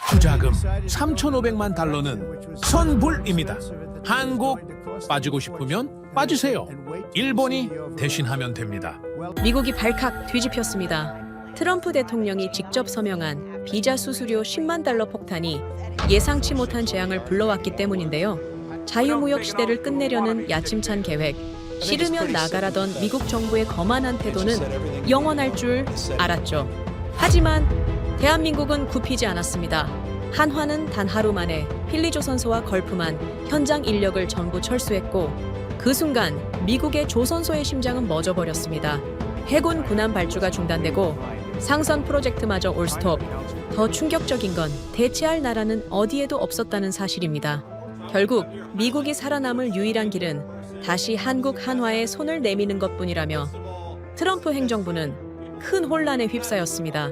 투자금 3,500만 달러는 선불입니다. 한국 빠지고 싶으면 빠지세요. 일본이 대신하면 됩니다. 미국이 발칵 뒤집혔습니다. 트럼프 대통령이 직접 서명한 비자 수수료 10만 달러 폭탄이 예상치 못한 재앙을 불러왔기 때문인데요. 자유무역 시대를 끝내려는 야심찬 계획, 싫으면 나가라던 미국 정부의 거만한 태도는 영원할 줄 알았죠. 하지만 대한민국은 굽히지 않았습니다. 한화는 단 하루 만에 필리조선소와 걸프만 현장 인력을 전부 철수했고 그 순간 미국의 조선소의 심장은 멎어버렸습니다. 해군 군함 발주가 중단되고 상선 프로젝트마저 올스톱. 더 충격적인 건 대체할 나라는 어디에도 없었다는 사실입니다. 결국 미국이 살아남을 유일한 길은 다시 한국 한화에 손을 내미는 것뿐이라며 트럼프 행정부는 큰 혼란에 휩싸였습니다.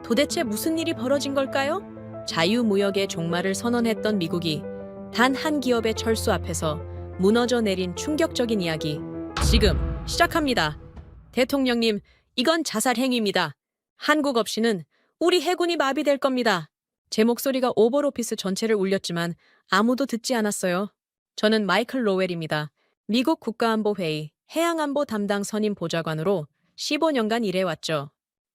도대체 무슨 일이 벌어진 걸까요? 자유무역의 종말을 선언했던 미국이 단 한 기업의 철수 앞에서 무너져 내린 충격적인 이야기 지금 시작합니다. 대통령님, 이건 자살 행위입니다. 한국 없이는 우리 해군이 마비될 겁니다. 제 목소리가 오벌오피스 전체를 울렸지만 아무도 듣지 않았어요. 저는 마이클 로웰입니다. 미국 국가안보회의 해양안보 담당 선임 보좌관으로 15년간 일해왔죠.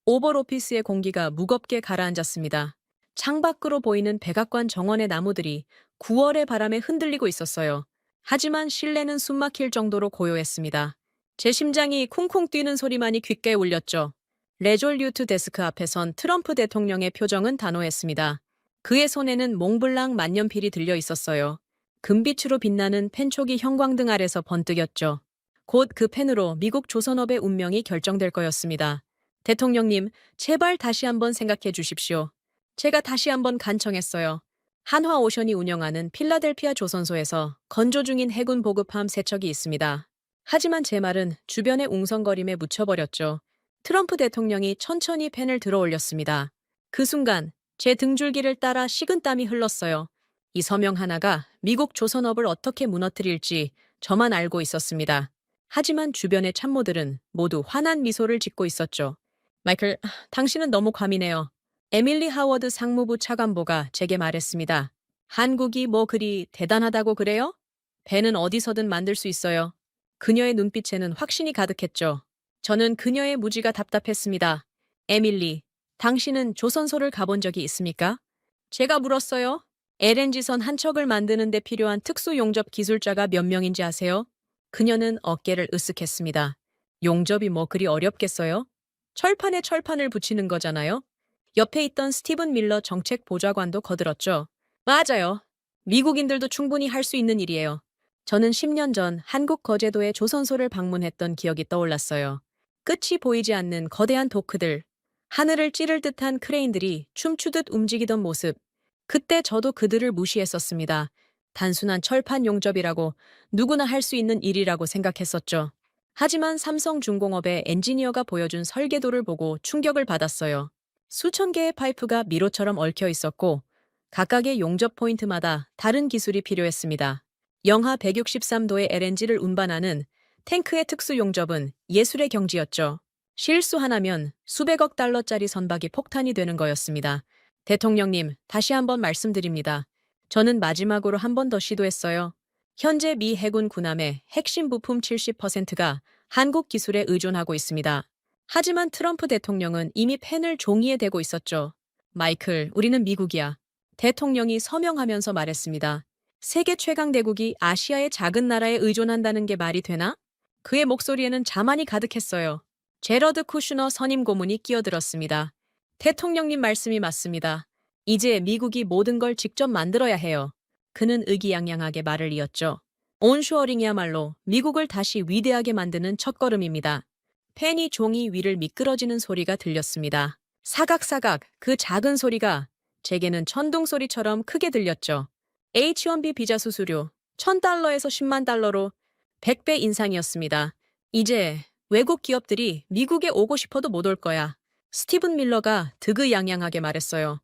오벌오피스의 공기가 무겁게 가라앉았습니다. 창밖으로 보이는 백악관 정원의 나무들이 9월의 바람에 흔들리고 있었어요. 하지만 실내는 숨막힐 정도로 고요했습니다. 제 심장이 쿵쿵 뛰는 소리만이 귓가에 울렸죠. 레졸류트 데스크 앞에 선 트럼프 대통령의 표정은 단호했습니다. 그의 손에는 몽블랑 만년필이 들려 있었어요. 금빛으로 빛나는 펜촉이 형광등 아래서 번뜩였죠. 곧 그 펜으로 미국 조선업의 운명이 결정될 거였습니다. 대통령님, 제발 다시 한번 생각해 주십시오. 제가 다시 한번 간청했어요. 한화오션이 운영하는 필라델피아 조선소에서 건조 중인 해군 보급함 3척이 있습니다. 하지만 제 말은 주변의 웅성거림에 묻혀버렸죠. 트럼프 대통령이 천천히 펜을 들어 올렸습니다. 그 순간 제 등줄기를 따라 식은땀이 흘렀어요. 이 서명 하나가 미국 조선업을 어떻게 무너뜨릴지 저만 알고 있었습니다. 하지만 주변의 참모들은 모두 환한 미소를 짓고 있었죠. 마이클, 당신은 너무 과민해요. 에밀리 하워드 상무부 차관보가 제게 말했습니다. 한국이 뭐 그리 대단하다고 그래요? 배는 어디서든 만들 수 있어요. 그녀의 눈빛에는 확신이 가득했죠. 저는 그녀의 무지가 답답했습니다. 에밀리, 당신은 조선소를 가본 적이 있습니까? 제가 물었어요. LNG선 한 척을 만드는 데 필요한 특수 용접 기술자가 몇 명인지 아세요? 그녀는 어깨를 으쓱했습니다. 용접이 뭐 그리 어렵겠어요? 철판에 철판을 붙이는 거잖아요. 옆에 있던 스티븐 밀러 정책 보좌관도 거들었죠. 맞아요. 미국인들도 충분히 할 수 있는 일이에요. 저는 10년 전 한국 거제도의 조선소를 방문했던 기억이 떠올랐어요. 끝이 보이지 않는 거대한 도크들, 하늘을 찌를 듯한 크레인들이 춤추듯 움직이던 모습. 그때 저도 그들을 무시했었습니다. 단순한 철판 용접이라고 누구나 할 수 있는 일이라고 생각했었죠. 하지만 삼성중공업의 엔지니어가 보여준 설계도를 보고 충격을 받았어요. 수천 개의 파이프가 미로처럼 얽혀 있었고 각각의 용접 포인트마다 다른 기술이 필요했습니다. 영하 163도의 LNG를 운반하는 탱크의 특수 용접은 예술의 경지였죠. 실수 하나면 수백억 달러짜리 선박이 폭탄이 되는 거였습니다. 대통령님, 다시 한번 말씀드립니다. 저는 마지막으로 한 번 더 시도했어요. 현재 미 해군 군함의 핵심 부품 70%가 한국 기술에 의존하고 있습니다. 하지만 트럼프 대통령은 이미 펜을 종이에 대고 있었죠. 마이클, 우리는 미국이야. 대통령이 서명하면서 말했습니다. 세계 최강 대국이 아시아의 작은 나라에 의존한다는 게 말이 되나? 그의 목소리에는 자만이 가득했어요. 제러드 쿠슈너 선임 고문이 끼어들었습니다. 대통령님 말씀이 맞습니다. 이제 미국이 모든 걸 직접 만들어야 해요. 그는 의기양양하게 말을 이었죠. 온쇼어링이야말로 미국을 다시 위대하게 만드는 첫걸음입니다. 펜이 종이 위를 미끄러지는 소리가 들렸습니다. 사각사각 그 작은 소리가 제게는 천둥 소리처럼 크게 들렸죠. H-1B 비자 수수료 1,000달러에서 10만 달러로 100배 인상이었습니다. 이제 외국 기업들이 미국에 오고 싶어도 못 올 거야. 스티븐 밀러가 득의양양하게 말했어요.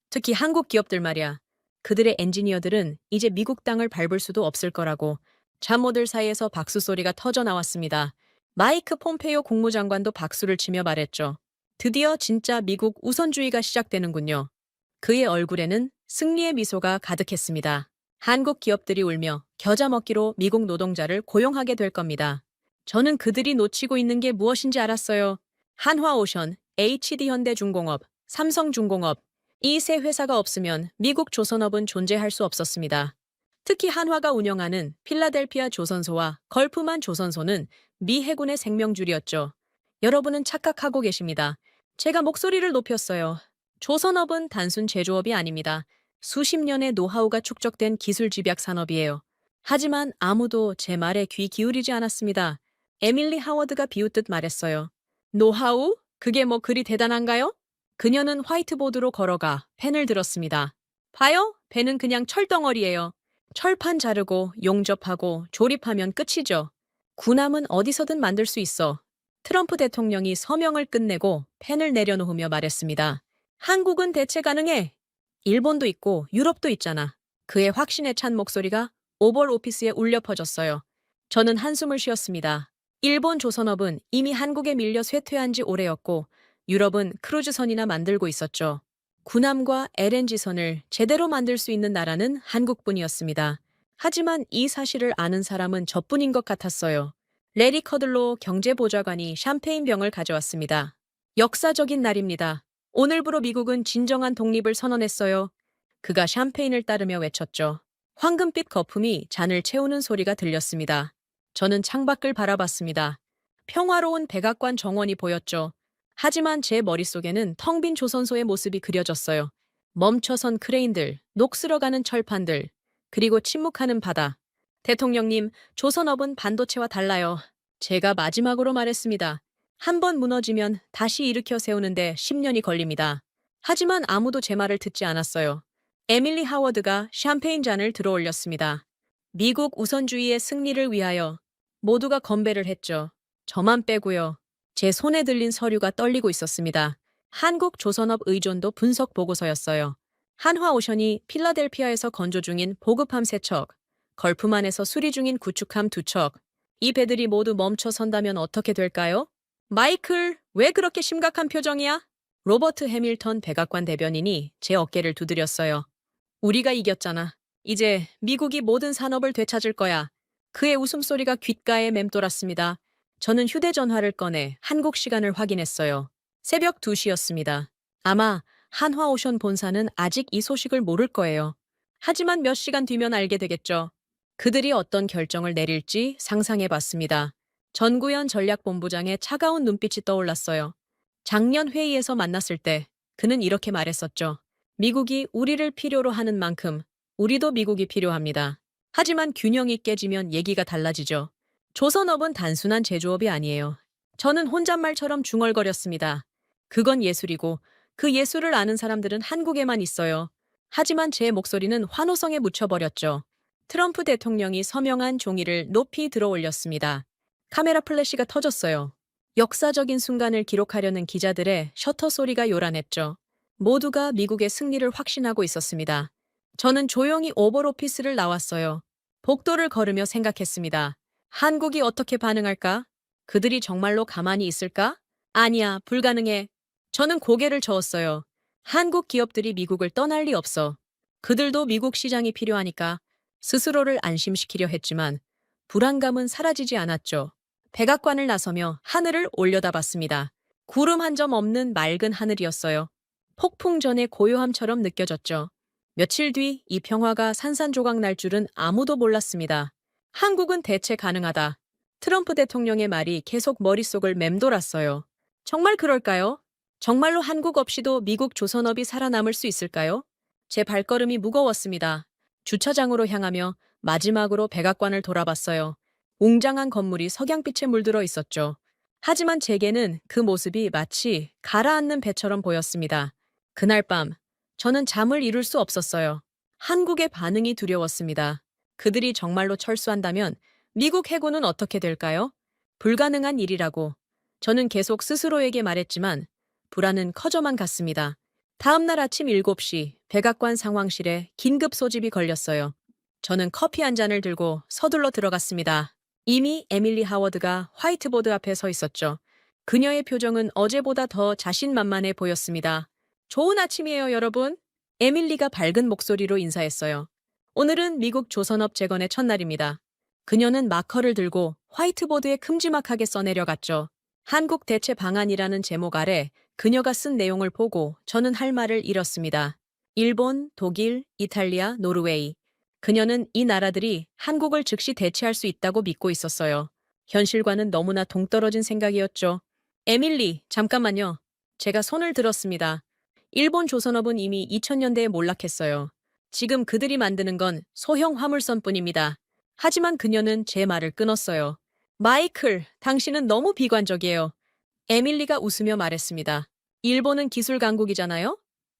특히 한국 기업들 말이야. 그들의 엔지니어들은 이제 미국 땅을 밟을 수도 없을 거라고. 참모들 사이에서 박수 소리가 터져 나왔습니다. 마이크 폼페이오 국무장관도 박수를 치며 말했죠. 드디어 진짜 미국 우선주의가 시작되는군요. 그의 얼굴에는 승리의 미소가 가득했습니다. 한국 기업들이 울며 겨자 먹기로 미국 노동자를 고용하게 될 겁니다. 저는 그들이 놓치고 있는 게 무엇인지 알았어요. 한화오션, HD현대중공업, 삼성중공업, 이 세 회사가 없으면 미국 조선업은 존재할 수 없었습니다. 특히 한화가 운영하는 필라델피아 조선소와 걸프만 조선소는 미 해군의 생명줄이었죠. 여러분은 착각하고 계십니다. 제가 목소리를 높였어요. 조선업은 단순 제조업이 아닙니다. 수십 년의 노하우가 축적된 기술 집약 산업이에요. 하지만 아무도 제 말에 귀 기울이지 않았습니다. 에밀리 하워드가 비웃듯 말했어요. 노하우? 그게 뭐 그리 대단한가요? 그녀는 화이트보드로 걸어가 펜을 들었습니다. 봐요? 펜은 그냥 철덩어리예요. 철판 자르고 용접하고 조립하면 끝이죠. 군함은 어디서든 만들 수 있어. 트럼프 대통령이 서명을 끝내고 펜을 내려놓으며 말했습니다. 한국은 대체 가능해. 일본도 있고 유럽도 있잖아. 그의 확신에 찬 목소리가 오벌 오피스에 울려 퍼졌어요. 저는 한숨을 쉬었습니다. 일본 조선업은 이미 한국에 밀려 쇠퇴한 지 오래였고 유럽은 크루즈선이나 만들고 있었죠. 군함과 LNG선을 제대로 만들 수 있는 나라는 한국뿐이었습니다. 하지만 이 사실을 아는 사람은 저뿐인 것 같았어요. 레리 커들로 경제보좌관이 샴페인 병을 가져왔습니다. 역사적인 날입니다. 오늘부로 미국은 진정한 독립을 선언했어요. 그가 샴페인을 따르며 외쳤죠. 황금빛 거품이 잔을 채우는 소리가 들렸습니다. 저는 창밖을 바라봤습니다. 평화로운 백악관 정원이 보였죠. 하지만 제 머릿속에는 텅 빈 조선소의 모습이 그려졌어요. 멈춰선 크레인들, 녹슬어가는 철판들, 그리고 침묵하는 바다. 대통령님, 조선업은 반도체와 달라요. 제가 마지막으로 말했습니다. 한 번 무너지면 다시 일으켜 세우는데 10년이 걸립니다. 하지만 아무도 제 말을 듣지 않았어요. 에밀리 하워드가 샴페인 잔을 들어올렸습니다. 미국 우선주의의 승리를 위하여 모두가 건배를 했죠. 저만 빼고요. 제 손에 들린 서류가 떨리고 있었습니다. 한국 조선업 의존도 분석 보고서였어요. 한화오션이 필라델피아에서 건조 중인 보급함 3척, 걸프만에서 수리 중인 구축함 2척. 이 배들이 모두 멈춰 선다면 어떻게 될까요? 마이클, 왜 그렇게 심각한 표정이야? 로버트 해밀턴 백악관 대변인이 제 어깨를 두드렸어요. 우리가 이겼잖아. 이제 미국이 모든 산업을 되찾을 거야. 그의 웃음소리가 귓가에 맴돌았습니다. 저는 휴대전화를 꺼내 한국 시간을 확인했어요. 새벽 2시였습니다. 아마 한화오션 본사는 아직 이 소식을 모를 거예요. 하지만 몇 시간 뒤면 알게 되겠죠. 그들이 어떤 결정을 내릴지 상상해봤습니다. 전구현 전략본부장의 차가운 눈빛이 떠올랐어요. 작년 회의에서 만났을 때 그는 이렇게 말했었죠. 미국이 우리를 필요로 하는 만큼 우리도 미국이 필요합니다. 하지만 균형이 깨지면 얘기가 달라지죠. 조선업은 단순한 제조업이 아니에요. 저는 혼잣말처럼 중얼거렸습니다. 그건 예술이고 그 예술을 아는 사람들은 한국에만 있어요. 하지만 제 목소리는 환호성에 묻혀버렸죠. 트럼프 대통령이 서명한 종이를 높이 들어 올렸습니다. 카메라 플래시가 터졌어요. 역사적인 순간을 기록하려는 기자들의 셔터 소리가 요란했죠. 모두가 미국의 승리를 확신하고 있었습니다. 저는 조용히 오벌 오피스를 나왔어요. 복도를 걸으며 생각했습니다. 한국이 어떻게 반응할까? 그들이 정말로 가만히 있을까? 아니야, 불가능해. 저는 고개를 저었어요. 한국 기업들이 미국을 떠날 리 없어. 그들도 미국 시장이 필요하니까 스스로를 안심시키려 했지만 불안감은 사라지지 않았죠. 백악관을 나서며 하늘을 올려다봤습니다. 구름 한 점 없는 맑은 하늘이었어요. 폭풍 전의 고요함처럼 느껴졌죠. 며칠 뒤 이 평화가 산산조각 날 줄은 아무도 몰랐습니다. 한국은 대체 가능하다. 트럼프 대통령의 말이 계속 머릿속을 맴돌았어요. 정말 그럴까요? 정말로 한국 없이도 미국 조선업이 살아남을 수 있을까요? 제 발걸음이 무거웠습니다. 주차장으로 향하며 마지막으로 백악관을 돌아봤어요. 웅장한 건물이 석양빛에 물들어 있었죠. 하지만 제게는 그 모습이 마치 가라앉는 배처럼 보였습니다. 그날 밤, 저는 잠을 이룰 수 없었어요. 한국의 반응이 두려웠습니다. 그들이 정말로 철수한다면 미국 해군은 어떻게 될까요? 불가능한 일이라고. 저는 계속 스스로에게 말했지만 불안은 커져만 갔습니다. 다음 날 아침 7시 백악관 상황실에 긴급 소집이 걸렸어요. 저는 커피 한 잔을 들고 서둘러 들어갔습니다. 이미 에밀리 하워드가 화이트보드 앞에 서 있었죠. 그녀의 표정은 어제보다 더 자신만만해 보였습니다. 좋은 아침이에요, 여러분. 에밀리가 밝은 목소리로 인사했어요. 오늘은 미국 조선업 재건의 첫날입니다. 그녀는 마커를 들고 화이트보드에 큼지막하게 써내려갔죠. 한국 대체 방안이라는 제목 아래 그녀가 쓴 내용을 보고 저는 할 말을 잃었습니다. 일본, 독일, 이탈리아, 노르웨이. 그녀는 이 나라들이 한국을 즉시 대체할 수 있다고 믿고 있었어요. 현실과는 너무나 동떨어진 생각이었죠. 에밀리, 잠깐만요. 제가 손을 들었습니다. 일본 조선업은 이미 2000년대에 몰락했어요. 지금 그들이 만드는 건 소형 화물선뿐입니다. 하지만 그녀는 제 말을 끊었어요. 마이클, 당신은 너무 비관적이에요. 에밀리가 웃으며 말했습니다. 일본은 기술 강국이잖아요?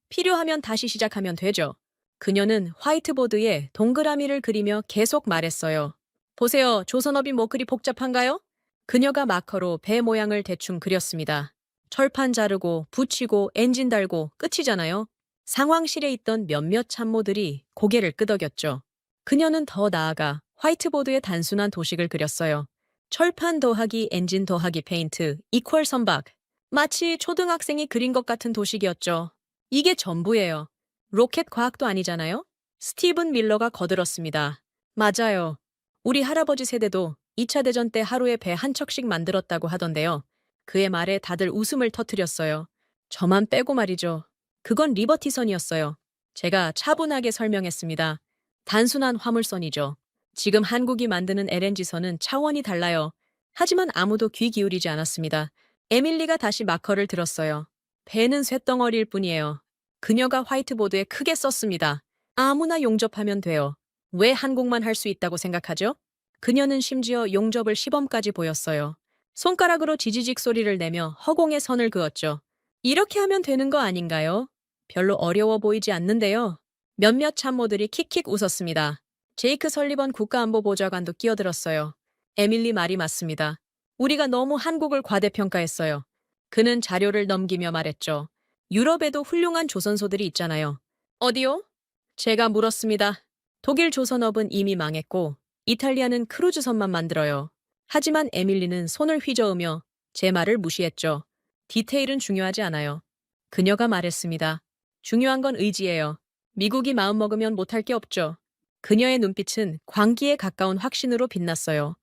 필요하면 다시 시작하면 되죠. 그녀는 화이트보드에 동그라미를 그리며 계속 말했어요. 보세요, 조선업이 뭐 그리 복잡한가요? 그녀가 마커로 배 모양을 대충 그렸습니다. 철판 자르고 붙이고 엔진 달고 끝이잖아요. 상황실에 있던 몇몇 참모들이 고개를 끄덕였죠. 그녀는 더 나아가 화이트보드에 단순한 도식을 그렸어요. 철판 더하기 엔진 더하기 페인트 이퀄 선박. 마치 초등학생이 그린 것 같은 도식이었죠. 이게 전부예요. 로켓 과학도 아니잖아요? 스티븐 밀러가 거들었습니다. 맞아요. 우리 할아버지 세대도 2차 대전 때 하루에 배 한 척씩 만들었다고 하던데요. 그의 말에 다들 웃음을 터뜨렸어요. 저만 빼고 말이죠. 그건 리버티선이었어요. 제가 차분하게 설명했습니다. 단순한 화물선이죠. 지금 한국이 만드는 LNG선은 차원이 달라요. 하지만 아무도 귀 기울이지 않았습니다. 에밀리가 다시 마커를 들었어요. 배는 쇳덩어리일 뿐이에요. 그녀가 화이트보드에 크게 썼습니다. 아무나 용접하면 돼요. 왜 한국만 할 수 있다고 생각하죠? 그녀는 심지어 용접을 시범까지 보였어요. 손가락으로 지지직 소리를 내며 허공에 선을 그었죠. 이렇게 하면 되는 거 아닌가요? 별로 어려워 보이지 않는데요. 몇몇 참모들이 킥킥 웃었습니다. 제이크 설리번 국가안보보좌관도 끼어들었어요. 에밀리 말이 맞습니다. 우리가 너무 한국을 과대평가했어요. 그는 자료를 넘기며 말했죠. 유럽에도 훌륭한 조선소들이 있잖아요. 어디요? 제가 물었습니다. 독일 조선업은 이미 망했고 이탈리아는 크루즈선만 만들어요. 하지만 에밀리는 손을 휘저으며 제 말을 무시했죠. 디테일은 중요하지 않아요. 그녀가 말했습니다. 중요한 건 의지예요. 미국이 마음먹으면 못할 게 없죠. 그녀의 눈빛은 광기에 가까운 확신으로 빛났어요.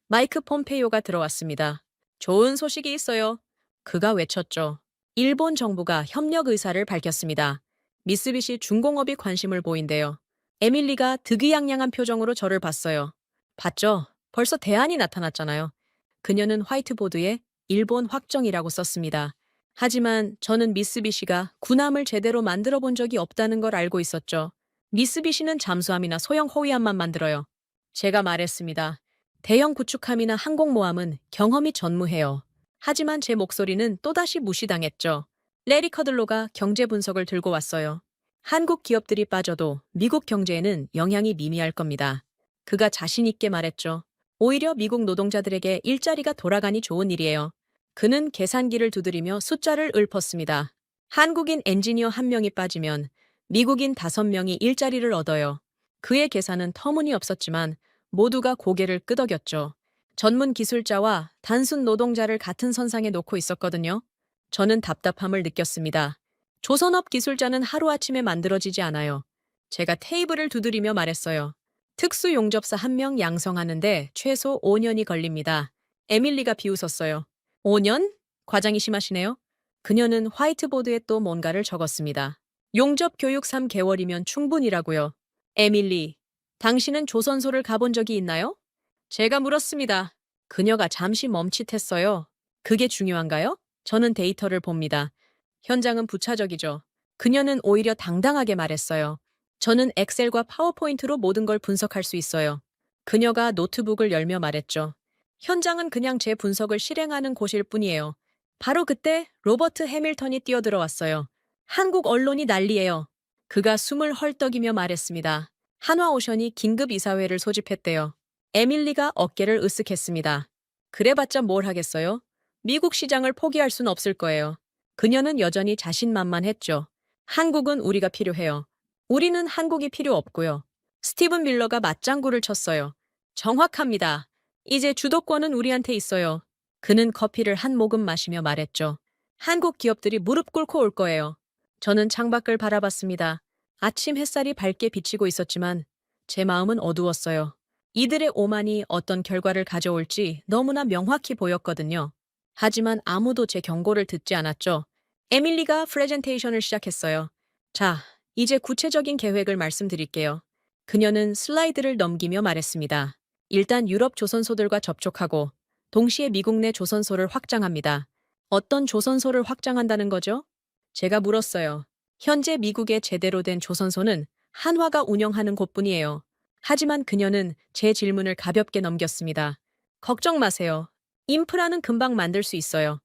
마이크 폼페이오가 들어왔습니다. 좋은 소식이 있어요. 그가 외쳤죠. 일본 정부가 협력 의사를 밝혔습니다. 미쓰비시 중공업이 관심을 보인대요. 에밀리가 득이양양한 표정으로 저를 봤어요. 봤죠? 벌써 대안이 나타났잖아요. 그녀는 화이트보드에 일본 확정이라고 썼습니다. 하지만 저는 미쓰비시가 군함을 제대로 만들어 본 적이 없다는 걸 알고 있었죠. 미쓰비시는 잠수함이나 소형 호위함만 만들어요. 제가 말했습니다. 대형 구축함이나 항공모함은 경험이 전무해요. 하지만 제 목소리는 또다시 무시당했죠. 레리 커들로가 경제 분석을 들고 왔어요. 한국 기업들이 빠져도 미국 경제에는 영향이 미미할 겁니다. 그가 자신 있게 말했죠. 오히려 미국 노동자들에게 일자리가 돌아가니 좋은 일이에요. 그는 계산기를 두드리며 숫자를 읊었습니다. 한국인 엔지니어 1명이 빠지면 미국인 5명이 일자리를 얻어요. 그의 계산은 터무니없었지만 모두가 고개를 끄덕였죠. 전문 기술자와 단순 노동자를 같은 선상에 놓고 있었거든요. 저는 답답함을 느꼈습니다. 조선업 기술자는 하루아침에 만들어지지 않아요. 제가 테이블을 두드리며 말했어요. 특수 용접사 1명 양성하는데 최소 5년이 걸립니다. 에밀리가 비웃었어요. 5년? 과장이 심하시네요. 그녀는 화이트보드에 또 뭔가를 적었습니다. 용접 교육 3개월이면 충분이라고요. 에밀리, 당신은 조선소를 가본 적이 있나요? 제가 물었습니다. 그녀가 잠시 멈칫했어요. 그게 중요한가요? 저는 데이터를 봅니다. 현장은 부차적이죠. 그녀는 오히려 당당하게 말했어요. 저는 엑셀과 파워포인트로 모든 걸 분석할 수 있어요. 그녀가 노트북을 열며 말했죠. 현장은 그냥 제 분석을 실행하는 곳일 뿐이에요. 바로 그때 로버트 해밀턴이 뛰어들어왔어요. 한국 언론이 난리예요. 그가 숨을 헐떡이며 말했습니다. 한화오션이 긴급 이사회를 소집했대요. 에밀리가 어깨를 으쓱했습니다. 그래봤자 뭘 하겠어요? 미국 시장을 포기할 순 없을 거예요. 그녀는 여전히 자신만만했죠. 한국은 우리가 필요해요. 우리는 한국이 필요 없고요. 스티븐 밀러가 맞장구를 쳤어요. 정확합니다. 이제 주도권은 우리한테 있어요. 그는 커피를 한 모금 마시며 말했죠. 한국 기업들이 무릎 꿇고 올 거예요. 저는 창밖을 바라봤습니다. 아침 햇살이 밝게 비치고 있었지만 제 마음은 어두웠어요. 이들의 오만이 어떤 결과를 가져올지 너무나 명확히 보였거든요. 하지만 아무도 제 경고를 듣지 않았죠. 에밀리가 프레젠테이션을 시작했어요. 자, 이제 구체적인 계획을 말씀드릴게요. 그녀는 슬라이드를 넘기며 말했습니다. 일단 유럽 조선소들과 접촉하고 동시에 미국 내 조선소를 확장합니다. 어떤 조선소를 확장한다는 거죠? 제가 물었어요. 현재 미국의 제대로 된 조선소는 한화가 운영하는 곳뿐이에요. 하지만 그녀는 제 질문을 가볍게 넘겼습니다. 걱정 마세요. 인프라는 금방 만들 수 있어요.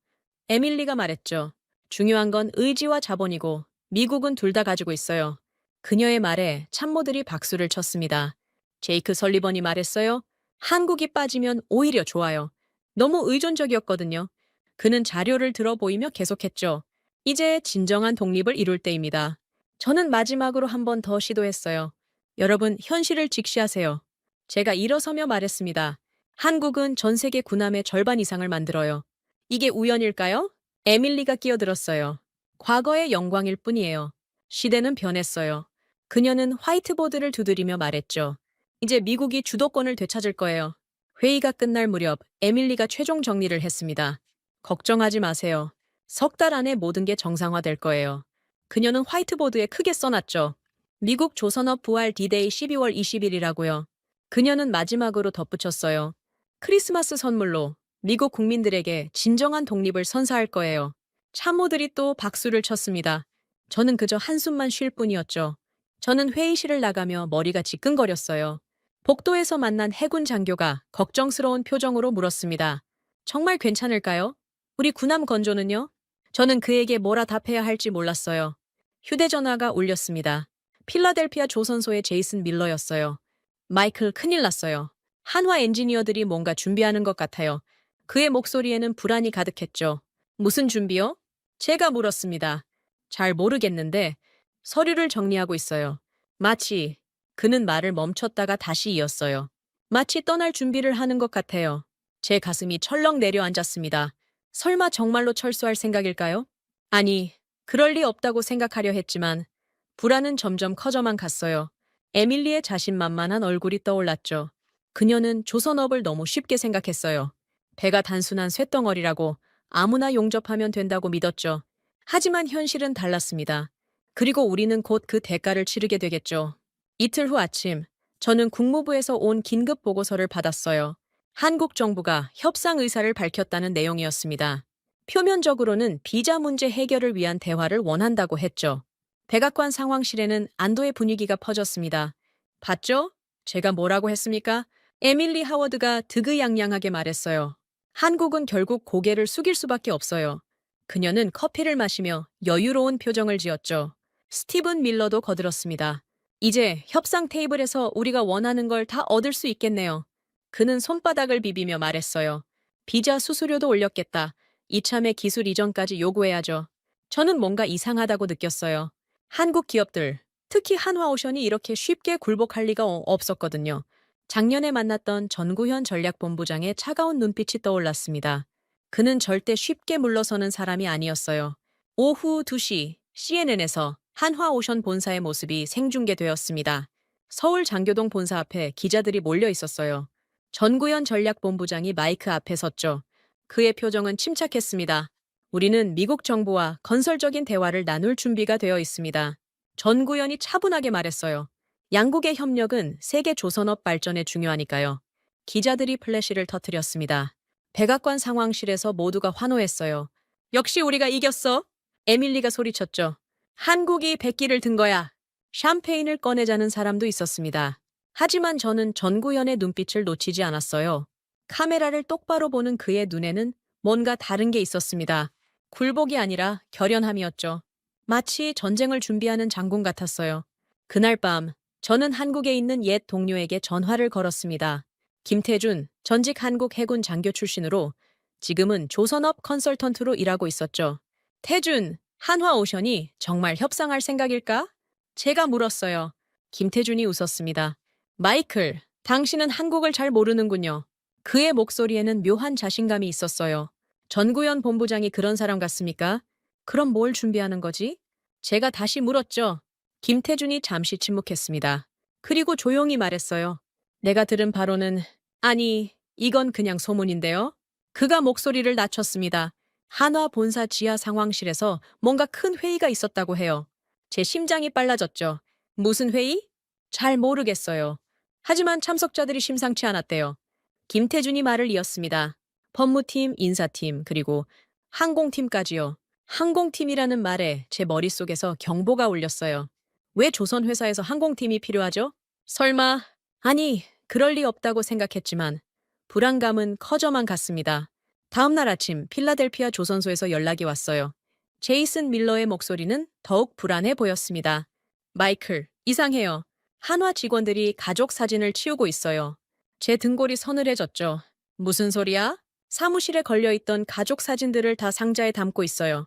에밀리가 말했죠. 중요한 건 의지와 자본이고 미국은 둘 다 가지고 있어요. 그녀의 말에 참모들이 박수를 쳤습니다. 제이크 설리번이 말했어요. 한국이 빠지면 오히려 좋아요. 너무 의존적이었거든요. 그는 자료를 들어 보이며 계속했죠. 이제 진정한 독립을 이룰 때입니다. 저는 마지막으로 한 번 더 시도했어요. 여러분, 현실을 직시하세요. 제가 일어서며 말했습니다. 한국은 전 세계 군함의 절반 이상을 만들어요. 이게 우연일까요? 에밀리가 끼어들었어요. 과거의 영광일 뿐이에요. 시대는 변했어요. 그녀는 화이트보드를 두드리며 말했죠. 이제 미국이 주도권을 되찾을 거예요. 회의가 끝날 무렵 에밀리가 최종 정리를 했습니다. 걱정하지 마세요. 석 달 안에 모든 게 정상화될 거예요. 그녀는 화이트보드에 크게 써놨죠. 미국 조선업 부활 D-Day 12월 20일이라고요. 그녀는 마지막으로 덧붙였어요. 크리스마스 선물로 미국 국민들에게 진정한 독립을 선사할 거예요. 참모들이 또 박수를 쳤습니다. 저는 그저 한숨만 쉴 뿐이었죠. 저는 회의실을 나가며 머리가 지끈거렸어요. 복도에서 만난 해군 장교가 걱정스러운 표정으로 물었습니다. 정말 괜찮을까요? 우리 군함 건조는요? 저는 그에게 뭐라 답해야 할지 몰랐어요. 휴대전화가 울렸습니다. 필라델피아 조선소의 제이슨 밀러였어요. 마이클, 큰일 났어요. 한화 엔지니어들이 뭔가 준비하는 것 같아요. 그의 목소리에는 불안이 가득했죠. 무슨 준비요? 제가 물었습니다. 잘 모르겠는데 서류를 정리하고 있어요. 마치 그는 말을 멈췄다가 다시 이었어요. 마치 떠날 준비를 하는 것 같아요. 제 가슴이 철렁 내려앉았습니다. 설마 정말로 철수할 생각일까요? 아니, 그럴 리 없다고 생각하려 했지만 불안은 점점 커져만 갔어요. 에밀리의 자신만만한 얼굴이 떠올랐죠. 그녀는 조선업을 너무 쉽게 생각했어요. 배가 단순한 쇳덩어리라고 아무나 용접하면 된다고 믿었죠. 하지만 현실은 달랐습니다. 그리고 우리는 곧 그 대가를 치르게 되겠죠. 이틀 후 아침, 저는 국무부에서 온 긴급 보고서를 받았어요. 한국 정부가 협상 의사를 밝혔다는 내용이었습니다. 표면적으로는 비자 문제 해결을 위한 대화를 원한다고 했죠. 백악관 상황실에는 안도의 분위기가 퍼졌습니다. 봤죠? 제가 뭐라고 했습니까? 에밀리 하워드가 득의양양하게 말했어요. 한국은 결국 고개를 숙일 수밖에 없어요. 그녀는 커피를 마시며 여유로운 표정을 지었죠. 스티븐 밀러도 거들었습니다. 이제 협상 테이블에서 우리가 원하는 걸 다 얻을 수 있겠네요. 그는 손바닥을 비비며 말했어요. 비자 수수료도 올렸겠다. 이참에 기술 이전까지 요구해야죠. 저는 뭔가 이상하다고 느꼈어요. 한국 기업들, 특히 한화오션이 이렇게 쉽게 굴복할 리가 없었거든요. 작년에 만났던 전구현 전략본부장의 차가운 눈빛이 떠올랐습니다. 그는 절대 쉽게 물러서는 사람이 아니었어요. 오후 2시 CNN에서 한화오션 본사의 모습이 생중계되었습니다. 서울 장교동 본사 앞에 기자들이 몰려 있었어요. 전구현 전략본부장이 마이크 앞에 섰죠. 그의 표정은 침착했습니다. 우리는 미국 정부와 건설적인 대화를 나눌 준비가 되어 있습니다. 전구현이 차분하게 말했어요. 양국의 협력은 세계 조선업 발전에 중요하니까요. 기자들이 플래시를 터뜨렸습니다. 백악관 상황실에서 모두가 환호했어요. 역시 우리가 이겼어. 에밀리가 소리쳤죠. 한국이 백기를 든 거야. 샴페인을 꺼내자는 사람도 있었습니다. 하지만 저는 전구현의 눈빛을 놓치지 않았어요. 카메라를 똑바로 보는 그의 눈에는 뭔가 다른 게 있었습니다. 굴복이 아니라 결연함이었죠. 마치 전쟁을 준비하는 장군 같았어요. 그날 밤 저는 한국에 있는 옛 동료에게 전화를 걸었습니다. 김태준, 전직 한국 해군 장교 출신으로 지금은 조선업 컨설턴트로 일하고 있었죠. 태준, 한화오션이 정말 협상할 생각일까? 제가 물었어요. 김태준이 웃었습니다. 마이클, 당신은 한국을 잘 모르는군요. 그의 목소리에는 묘한 자신감이 있었어요. 전구현 본부장이 그런 사람 같습니까? 그럼 뭘 준비하는 거지? 제가 다시 물었죠. 김태준이 잠시 침묵했습니다. 그리고 조용히 말했어요. 내가 들은 바로는 아니, 이건 그냥 소문인데요. 그가 목소리를 낮췄습니다. 한화 본사 지하 상황실에서 뭔가 큰 회의가 있었다고 해요. 제 심장이 빨라졌죠. 무슨 회의? 잘 모르겠어요. 하지만 참석자들이 심상치 않았대요. 김태준이 말을 이었습니다. 법무팀, 인사팀, 그리고 항공팀까지요. 항공팀이라는 말에 제 머릿속에서 경보가 울렸어요. 왜 조선회사에서 항공팀이 필요하죠? 설마, 아니, 그럴 리 없다고 생각했지만 불안감은 커져만 갔습니다. 다음 날 아침 필라델피아 조선소에서 연락이 왔어요. 제이슨 밀러의 목소리는 더욱 불안해 보였습니다. 마이클, 이상해요. 한화 직원들이 가족 사진을 치우고 있어요. 제 등골이 서늘해졌죠. 무슨 소리야? 사무실에 걸려있던 가족 사진들을 다 상자에 담고 있어요.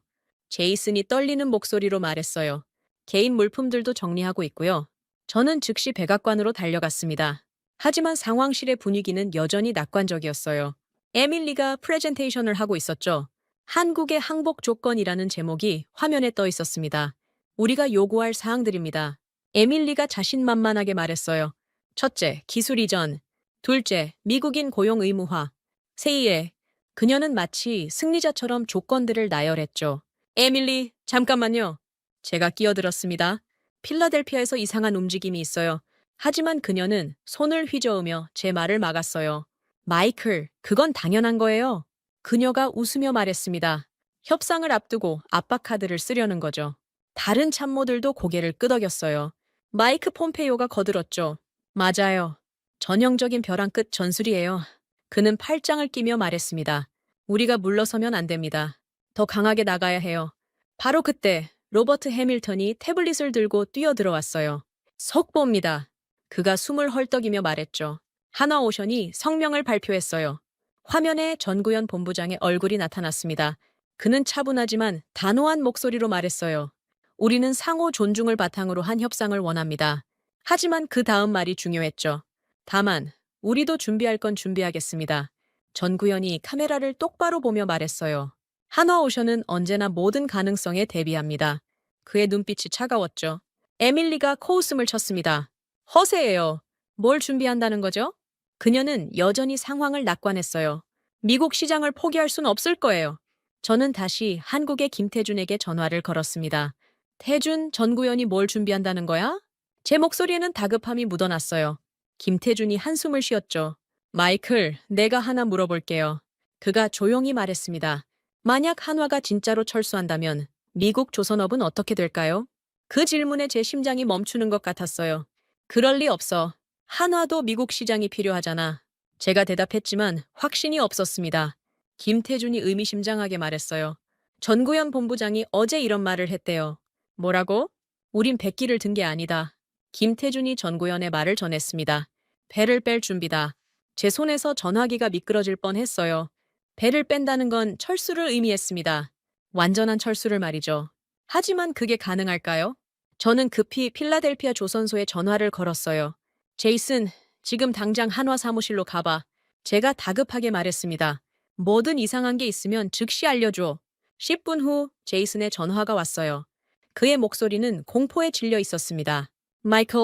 제이슨이 떨리는 목소리로 말했어요. 개인 물품들도 정리하고 있고요. 저는 즉시 백악관으로 달려갔습니다. 하지만 상황실의 분위기는 여전히 낙관적이었어요. 에밀리가 프레젠테이션을 하고 있었죠. 한국의 항복 조건이라는 제목이 화면에 떠 있었습니다. 우리가 요구할 사항들입니다. 에밀리가 자신만만하게 말했어요. 첫째, 기술 이전. 둘째, 미국인 고용 의무화. 세, 그녀는 마치 승리자처럼 조건들을 나열했죠. 에밀리, 잠깐만요. 제가 끼어들었습니다. 필라델피아에서 이상한 움직임이 있어요. 하지만 그녀는 손을 휘저으며 제 말을 막았어요. 마이클, 그건 당연한 거예요. 그녀가 웃으며 말했습니다. 협상을 앞두고 압박 카드를 쓰려는 거죠. 다른 참모들도 고개를 끄덕였어요. 마이크 폼페이오가 거들었죠. 맞아요. 전형적인 벼랑 끝 전술이에요. 그는 팔짱을 끼며 말했습니다. 우리가 물러서면 안 됩니다. 더 강하게 나가야 해요. 바로 그때 로버트 해밀턴이 태블릿을 들고 뛰어들어왔어요. 속보입니다. 그가 숨을 헐떡이며 말했죠. 한화오션이 성명을 발표했어요. 화면에 전구현 본부장의 얼굴이 나타났습니다. 그는 차분하지만 단호한 목소리로 말했어요. 우리는 상호 존중을 바탕으로 한 협상을 원합니다. 하지만 그 다음 말이 중요했죠. 다만 우리도 준비할 건 준비하겠습니다. 전구현이 카메라를 똑바로 보며 말했어요. 한화오션은 언제나 모든 가능성에 대비합니다. 그의 눈빛이 차가웠죠. 에밀리가 코웃음을 쳤습니다. 허세예요. 뭘 준비한다는 거죠? 그녀는 여전히 상황을 낙관했어요. 미국 시장을 포기할 순 없을 거예요. 저는 다시 한국의 김태준에게 전화를 걸었습니다. 태준, 전구현이 뭘 준비한다는 거야? 제 목소리에는 다급함이 묻어났어요. 김태준이 한숨을 쉬었죠. 마이클, 내가 하나 물어볼게요. 그가 조용히 말했습니다. 만약 한화가 진짜로 철수한다면 미국 조선업은 어떻게 될까요? 그 질문에 제 심장이 멈추는 것 같았어요. 그럴 리 없어. 한화도 미국 시장이 필요하잖아. 제가 대답했지만 확신이 없었습니다. 김태준이 의미심장하게 말했어요. 전구현 본부장이 어제 이런 말을 했대요. 뭐라고? 우린 백기를 든 게 아니다. 김태준이 전구현의 말을 전했습니다. 배를 뺄 준비다. 제 손에서 전화기가 미끄러질 뻔했어요. 배를 뺀다는 건 철수를 의미했습니다. 완전한 철수를 말이죠. 하지만 그게 가능할까요? 저는 급히 필라델피아 조선소에 전화를 걸었어요. 제이슨, 지금 당장 한화 사무실로 가봐. 제가 다급하게 말했습니다. 뭐든 이상한 게 있으면 즉시 알려줘. 10분 후 제이슨의 전화가 왔어요. 그의 목소리는 공포에 질려 있었습니다. 마이클,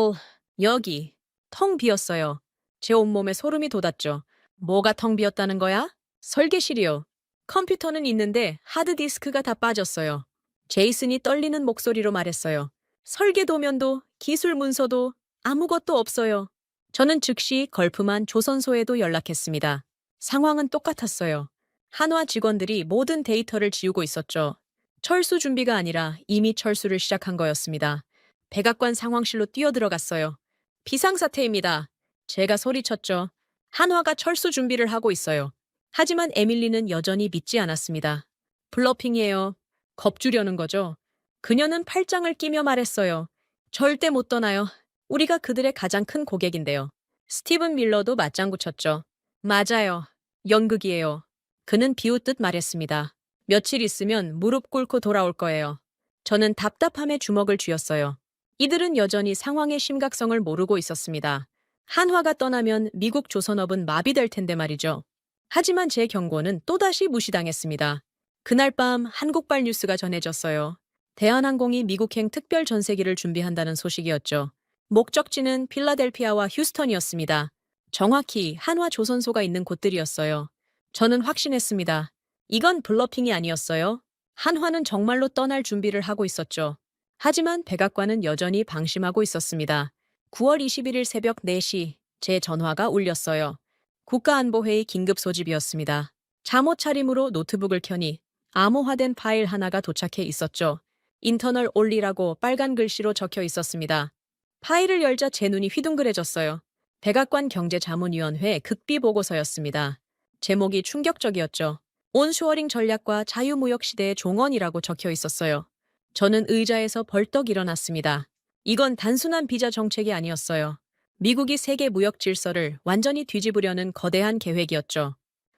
여기. 텅 비었어요. 제 온몸에 소름이 돋았죠. 뭐가 텅 비었다는 거야? 설계실이요. 컴퓨터는 있는데 하드디스크가 다 빠졌어요. 제이슨이 떨리는 목소리로 말했어요. 설계 도면도 기술 문서도 아무것도 없어요. 저는 즉시 걸프만 조선소에도 연락했습니다. 상황은 똑같았어요. 한화 직원들이 모든 데이터를 지우고 있었죠. 철수 준비가 아니라 이미 철수를 시작한 거였습니다. 백악관 상황실로 뛰어들어갔어요. 비상사태입니다. 제가 소리쳤죠. 한화가 철수 준비를 하고 있어요. 하지만 에밀리는 여전히 믿지 않았습니다. 블러핑이에요. 겁주려는 거죠. 그녀는 팔짱을 끼며 말했어요. 절대 못 떠나요. 우리가 그들의 가장 큰 고객인데요. 스티븐 밀러도 맞장구 쳤죠. 맞아요. 연극이에요. 그는 비웃듯 말했습니다. 며칠 있으면 무릎 꿇고 돌아올 거예요. 저는 답답함에 주먹을 쥐었어요. 이들은 여전히 상황의 심각성을 모르고 있었습니다. 한화가 떠나면 미국 조선업은 마비될 텐데 말이죠. 하지만 제 경고는 또다시 무시당했습니다. 그날 밤 한국발 뉴스가 전해졌어요. 대한항공이 미국행 특별 전세기를 준비한다는 소식이었죠. 목적지는 필라델피아와 휴스턴이었습니다. 정확히 한화 조선소가 있는 곳들이었어요. 저는 확신했습니다. 이건 블러핑이 아니었어요. 한화는 정말로 떠날 준비를 하고 있었죠. 하지만 백악관은 여전히 방심하고 있었습니다. 9월 21일 새벽 4시 제 전화가 울렸어요. 국가안보회의 긴급 소집이었습니다. 잠옷 차림으로 노트북을 켜니 암호화된 파일 하나가 도착해 있었죠. 인터널 올리라고 빨간 글씨로 적혀 있었습니다. 파일을 열자 제 눈이 휘둥그레졌어요. 백악관 경제자문위원회 극비 보고서였습니다. 제목이 충격적이었죠. 온쇼어링 전략과 자유무역 시대의 종언이라고 적혀 있었어요. 저는 의자에서 벌떡 일어났습니다. 이건 단순한 비자 정책이 아니었어요. 미국이 세계 무역 질서를 완전히 뒤집으려는 거대한 계획이었죠.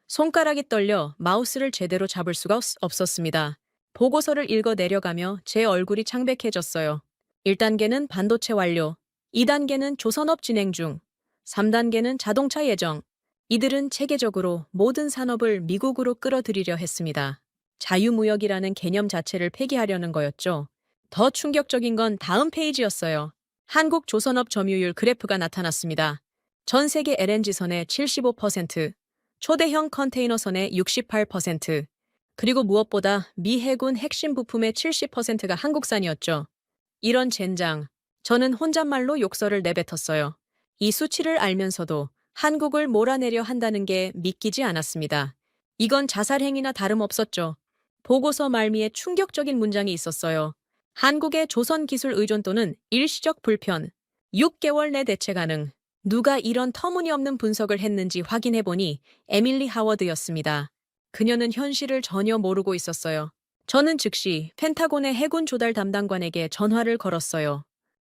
손가락이 떨려 마우스를 제대로 잡을 수가 없었습니다. 보고서를 읽어 내려가며 제 얼굴이 창백해졌어요. 1단계는 반도체 완료, 2단계는 조선업 진행 중, 3단계는 자동차 예정. 이들은 체계적으로 모든 산업을 미국으로 끌어들이려 했습니다. 자유무역이라는 개념 자체를 폐기하려는 거였죠. 더 충격적인 건 다음 페이지였어요. 한국 조선업 점유율 그래프가 나타났습니다. 전 세계 LNG선의 75%, 초대형 컨테이너선의 68%, 그리고 무엇보다 미 해군 핵심 부품의 70%가 한국산이었죠. 이런 젠장, 저는 혼잣말로 욕설을 내뱉었어요. 이 수치를 알면서도 한국을 몰아내려 한다는 게 믿기지 않았습니다. 이건 자살행위나 다름없었죠. 보고서 말미에 충격적인 문장이 있었어요. 한국의 조선 기술 의존도는 일시적 불편, 6개월 내 대체 가능. 누가 이런 터무니없는 분석을 했는지 확인해보니 에밀리 하워드였습니다. 그녀는 현실을 전혀 모르고 있었어요. 저는 즉시 펜타곤의 해군 조달 담당관에게 전화를 걸었어요.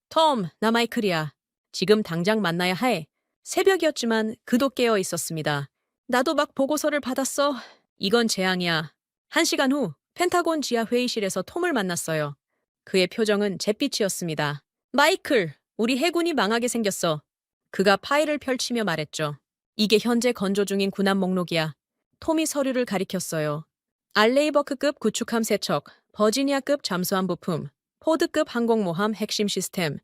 톰, 나 마이클이야. 지금 당장 만나야 해. 새벽이었지만 그도 깨어 있었습니다. 나도 막 보고서를 받았어. 이건 재앙이야. 1시간 후 펜타곤 지하 회의실에서 톰을 만났어요. 그의 표정은 잿빛이었습니다. 마이클, 우리 해군이 망하게 생겼어. 그가 파일을 펼치며 말했죠. 이게 현재 건조 중인 군함 목록이야. 톰이 서류를 가리켰어요. 알레이버크급 구축함 세척, 버지니아급 잠수함 부품, 포드급 항공모함 핵심 시스템.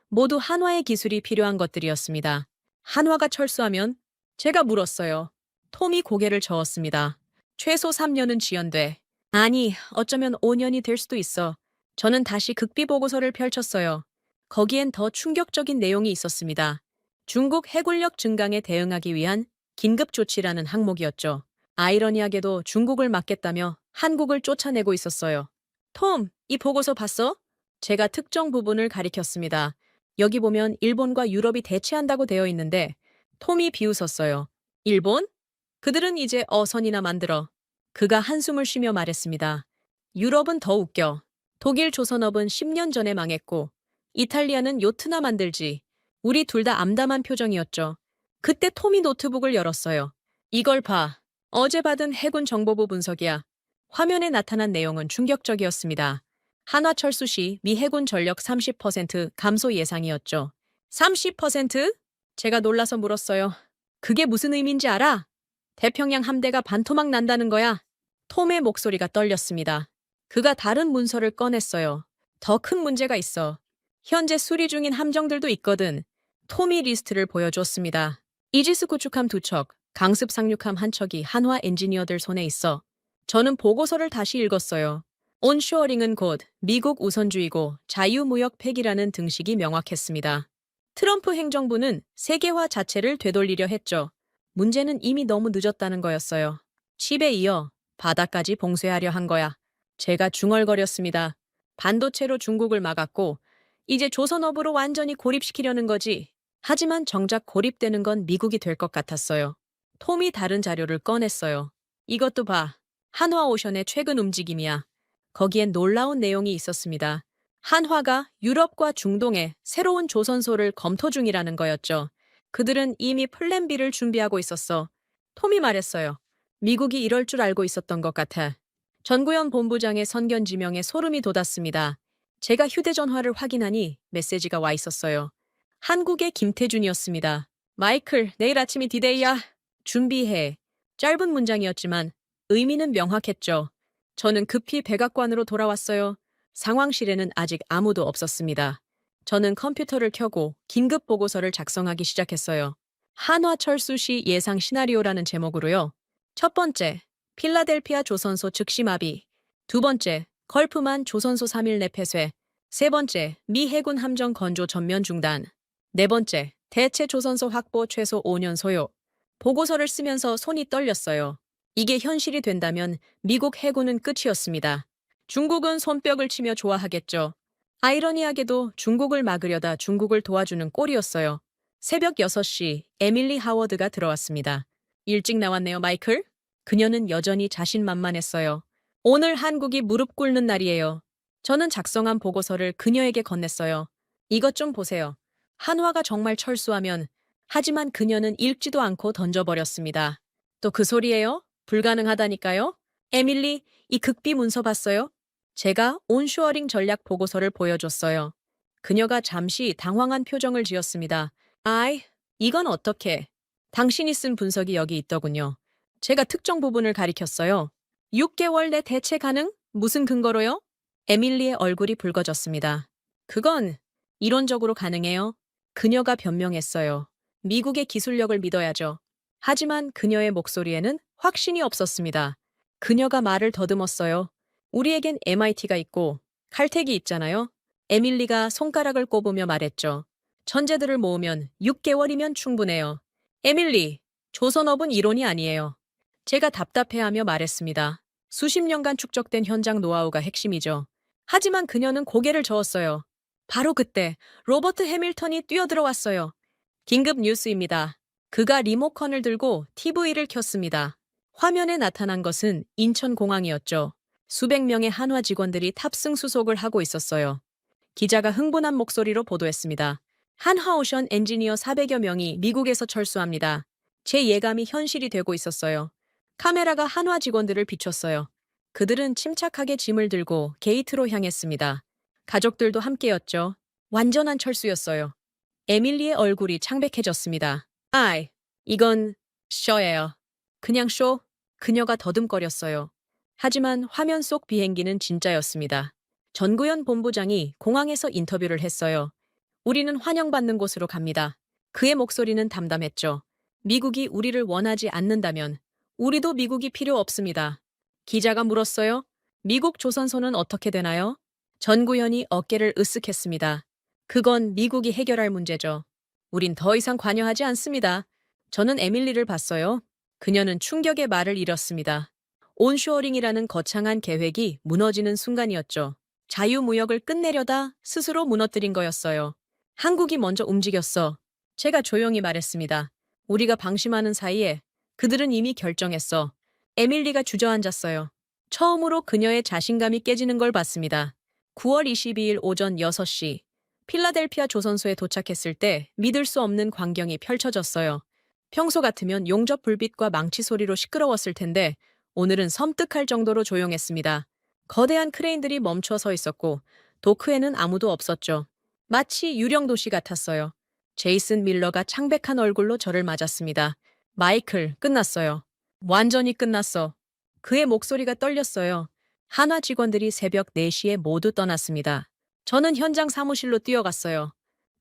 모두 한화의 기술이 필요한 것들이었습니다. 한화가 철수하면? 제가 물었어요. 톰이 고개를 저었습니다. 최소 3년은 지연돼. 아니, 어쩌면 5년이 될 수도 있어. 저는 다시 극비 보고서를 펼쳤어요. 거기엔 더 충격적인 내용이 있었습니다. 중국 해군력 증강에 대응하기 위한 긴급 조치라는 항목이었죠. 아이러니하게도 중국을 막겠다며 한국을 쫓아내고 있었어요. 톰, 이 보고서 봤어? 제가 특정 부분을 가리켰습니다. 여기 보면 일본과 유럽이 대치한다고 되어 있는데 톰이 비웃었어요. 일본? 그들은 이제 어선이나 만들어. 그가 한숨을 쉬며 말했습니다. 유럽은 더 웃겨. 독일 조선업은 10년 전에 망했고 이탈리아는 요트나 만들지. 우리 둘 다 암담한 표정이었죠. 그때 톰이 노트북을 열었어요. 이걸 봐. 어제 받은 해군 정보부 분석이야. 화면에 나타난 내용은 충격적이었습니다. 한화 철수 시 미 해군 전력 30% 감소 예상이었죠. 30%? 제가 놀라서 물었어요. 그게 무슨 의미인지 알아? 태평양 함대가 반토막 난다는 거야. 톰의 목소리가 떨렸습니다. 그가 다른 문서를 꺼냈어요. 더 큰 문제가 있어. 현재 수리 중인 함정들도 있거든. 톰이 리스트를 보여줬습니다. 이지스 구축함 2척, 강습 상륙함 1척이 한화 엔지니어들 손에 있어. 저는 보고서를 다시 읽었어요. 온쇼어링은 곧 미국 우선주의고 자유무역 폐기라는 등식이 명확했습니다. 트럼프 행정부는 세계화 자체를 되돌리려 했죠. 문제는 이미 너무 늦었다는 거였어요. 칩에 이어 바다까지 봉쇄하려 한 거야. 제가 중얼거렸습니다. 반도체로 중국을 막았고 이제 조선업으로 완전히 고립시키려는 거지. 하지만 정작 고립되는 건 미국이 될 것 같았어요. 톰이 다른 자료를 꺼냈어요. 이것도 봐. 한화오션의 최근 움직임이야. 거기엔 놀라운 내용이 있었습니다. 한화가 유럽과 중동에 새로운 조선소를 검토 중이라는 거였죠. 그들은 이미 플랜 B를 준비하고 있었어. 톰이 말했어요. 미국이 이럴 줄 알고 있었던 것 같아. 전구현 본부장의 선견 지명에 소름이 돋았습니다. 제가 휴대전화를 확인하니 메시지가 와 있었어요. 한국의 김태준이었습니다. 마이클, 내일 아침이 디데이야. 준비해. 짧은 문장이었지만 의미는 명확했죠. 저는 급히 백악관으로 돌아왔어요. 상황실에는 아직 아무도 없었습니다. 저는 컴퓨터를 켜고 긴급 보고서를 작성하기 시작했어요. 한화 철수시 예상 시나리오라는 제목으로요. 첫 번째, 필라델피아 조선소 즉시 마비. 두 번째, 걸프만 조선소 3일 내 폐쇄. 세 번째, 미 해군 함정 건조 전면 중단. 네 번째, 대체 조선소 확보 최소 5년 소요. 보고서를 쓰면서 손이 떨렸어요. 이게 현실이 된다면 미국 해군은 끝이었습니다. 중국은 손뼉을 치며 좋아하겠죠. 아이러니하게도 중국을 막으려다 중국을 도와주는 꼴이었어요. 새벽 6시 에밀리 하워드가 들어왔습니다. 일찍 나왔네요, 마이클? 그녀는 여전히 자신만만했어요. 오늘 한국이 무릎 꿇는 날이에요. 저는 작성한 보고서를 그녀에게 건넸어요. 이것 좀 보세요. 한화가 정말 철수하면, 하지만 그녀는 읽지도 않고 던져버렸습니다. 또 그 소리예요? 불가능하다니까요? 에밀리, 이 극비 문서 봤어요? 제가 온쇼어링 전략 보고서를 보여줬어요. 그녀가 잠시 당황한 표정을 지었습니다. 아이, 이건 어떻게? 당신이 쓴 분석이 여기 있더군요. 제가 특정 부분을 가리켰어요. 6개월 내 대체 가능? 무슨 근거로요? 에밀리의 얼굴이 붉어졌습니다. 그건 이론적으로 가능해요. 그녀가 변명했어요. 미국의 기술력을 믿어야죠. 하지만 그녀의 목소리에는 확신이 없었습니다. 그녀가 말을 더듬었어요. 우리에겐 MIT가 있고 칼텍이 있잖아요. 에밀리가 손가락을 꼽으며 말했죠. 천재들을 모으면 6개월이면 충분해요. 에밀리, 조선업은 이론이 아니에요. 제가 답답해하며 말했습니다. 수십 년간 축적된 현장 노하우가 핵심이죠. 하지만 그녀는 고개를 저었어요. 바로 그때 로버트 해밀턴이 뛰어들어왔어요. 긴급 뉴스입니다. 그가 리모컨을 들고 TV를 켰습니다. 화면에 나타난 것은 인천공항이었죠. 수백 명의 한화 직원들이 탑승 수속을 하고 있었어요. 기자가 흥분한 목소리로 보도했습니다. 한화오션 엔지니어 400여 명이 미국에서 철수합니다. 제 예감이 현실이 되고 있었어요. 카메라가 한화 직원들을 비췄어요. 그들은 침착하게 짐을 들고 게이트로 향했습니다. 가족들도 함께였죠. 완전한 철수였어요. 에밀리의 얼굴이 창백해졌습니다. 아이, 이건 쇼예요. 그냥 쇼? 그녀가 더듬거렸어요. 하지만 화면 속 비행기는 진짜였습니다. 전구현 본부장이 공항에서 인터뷰를 했어요. 우리는 환영받는 곳으로 갑니다. 그의 목소리는 담담했죠. 미국이 우리를 원하지 않는다면 우리도 미국이 필요 없습니다. 기자가 물었어요. 미국 조선소는 어떻게 되나요? 전구현이 어깨를 으쓱했습니다. 그건 미국이 해결할 문제죠. 우린 더 이상 관여하지 않습니다. 저는 에밀리를 봤어요. 그녀는 충격의 말을 잃었습니다. 온쇼어링이라는 거창한 계획이 무너지는 순간이었죠. 자유무역을 끝내려다 스스로 무너뜨린 거였어요. 한국이 먼저 움직였어. 제가 조용히 말했습니다. 우리가 방심하는 사이에 그들은 이미 결정했어. 에밀리가 주저앉았어요. 처음으로 그녀의 자신감이 깨지는 걸 봤습니다. 9월 22일 오전 6시 필라델피아 조선소에 도착했을 때 믿을 수 없는 광경이 펼쳐졌어요. 평소 같으면 용접 불빛과 망치 소리로 시끄러웠을 텐데 오늘은 섬뜩할 정도로 조용했습니다. 거대한 크레인들이 멈춰 서 있었고 도크에는 아무도 없었죠. 마치 유령 도시 같았어요. 제이슨 밀러가 창백한 얼굴로 저를 맞았습니다. 마이클, 끝났어요. 완전히 끝났어. 그의 목소리가 떨렸어요. 한화 직원들이 새벽 4시에 모두 떠났습니다. 저는 현장 사무실로 뛰어갔어요.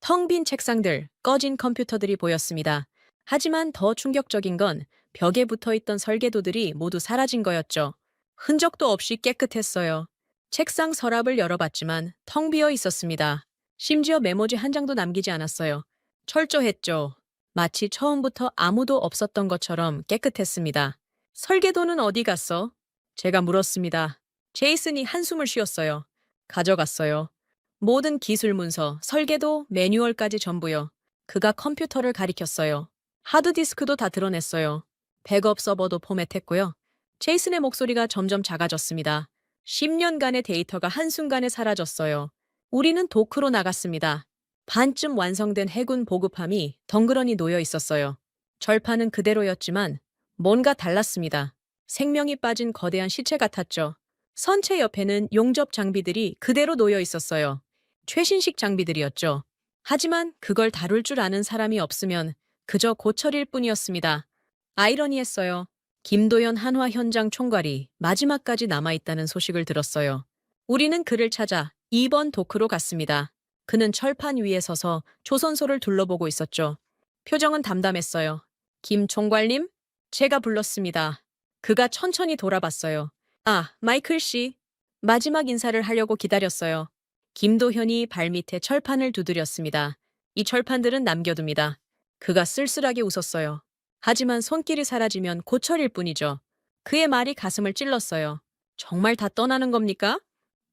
텅 빈 책상들, 꺼진 컴퓨터들이 보였습니다. 하지만 더 충격적인 건 벽에 붙어있던 설계도들이 모두 사라진 거였죠. 흔적도 없이 깨끗했어요. 책상 서랍을 열어봤지만 텅 비어 있었습니다. 심지어 메모지 한 장도 남기지 않았어요. 철저했죠. 마치 처음부터 아무도 없었던 것처럼 깨끗했습니다. 설계도는 어디 갔어? 제가 물었습니다. 제이슨이 한숨을 쉬었어요. 가져갔어요. 모든 기술 문서, 설계도, 매뉴얼까지 전부요. 그가 컴퓨터를 가리켰어요. 하드디스크도 다 드러냈어요. 백업 서버도 포맷했고요. 제이슨의 목소리가 점점 작아졌습니다. 10년간의 데이터가 한순간에 사라졌어요. 우리는 도크로 나갔습니다. 반쯤 완성된 해군 보급함이 덩그러니 놓여 있었어요. 절판은 그대로였지만 뭔가 달랐습니다. 생명이 빠진 거대한 시체 같았죠. 선체 옆에는 용접 장비들이 그대로 놓여 있었어요. 최신식 장비들이었죠. 하지만 그걸 다룰 줄 아는 사람이 없으면 그저 고철일 뿐이었습니다. 아이러니했어요. 김도연 한화 현장 총괄이 마지막까지 남아있다는 소식을 들었어요. 우리는 그를 찾아 2번 도크로 갔습니다. 그는 철판 위에 서서 조선소를 둘러보고 있었죠. 표정은 담담했어요. 김 총괄님? 제가 불렀습니다. 그가 천천히 돌아봤어요. 아, 마이클 씨. 마지막 인사를 하려고 기다렸어요. 김도현이 발밑에 철판을 두드렸습니다. 이 철판들은 남겨둡니다. 그가 쓸쓸하게 웃었어요. 하지만 손길이 사라지면 고철일 뿐이죠. 그의 말이 가슴을 찔렀어요. 정말 다 떠나는 겁니까?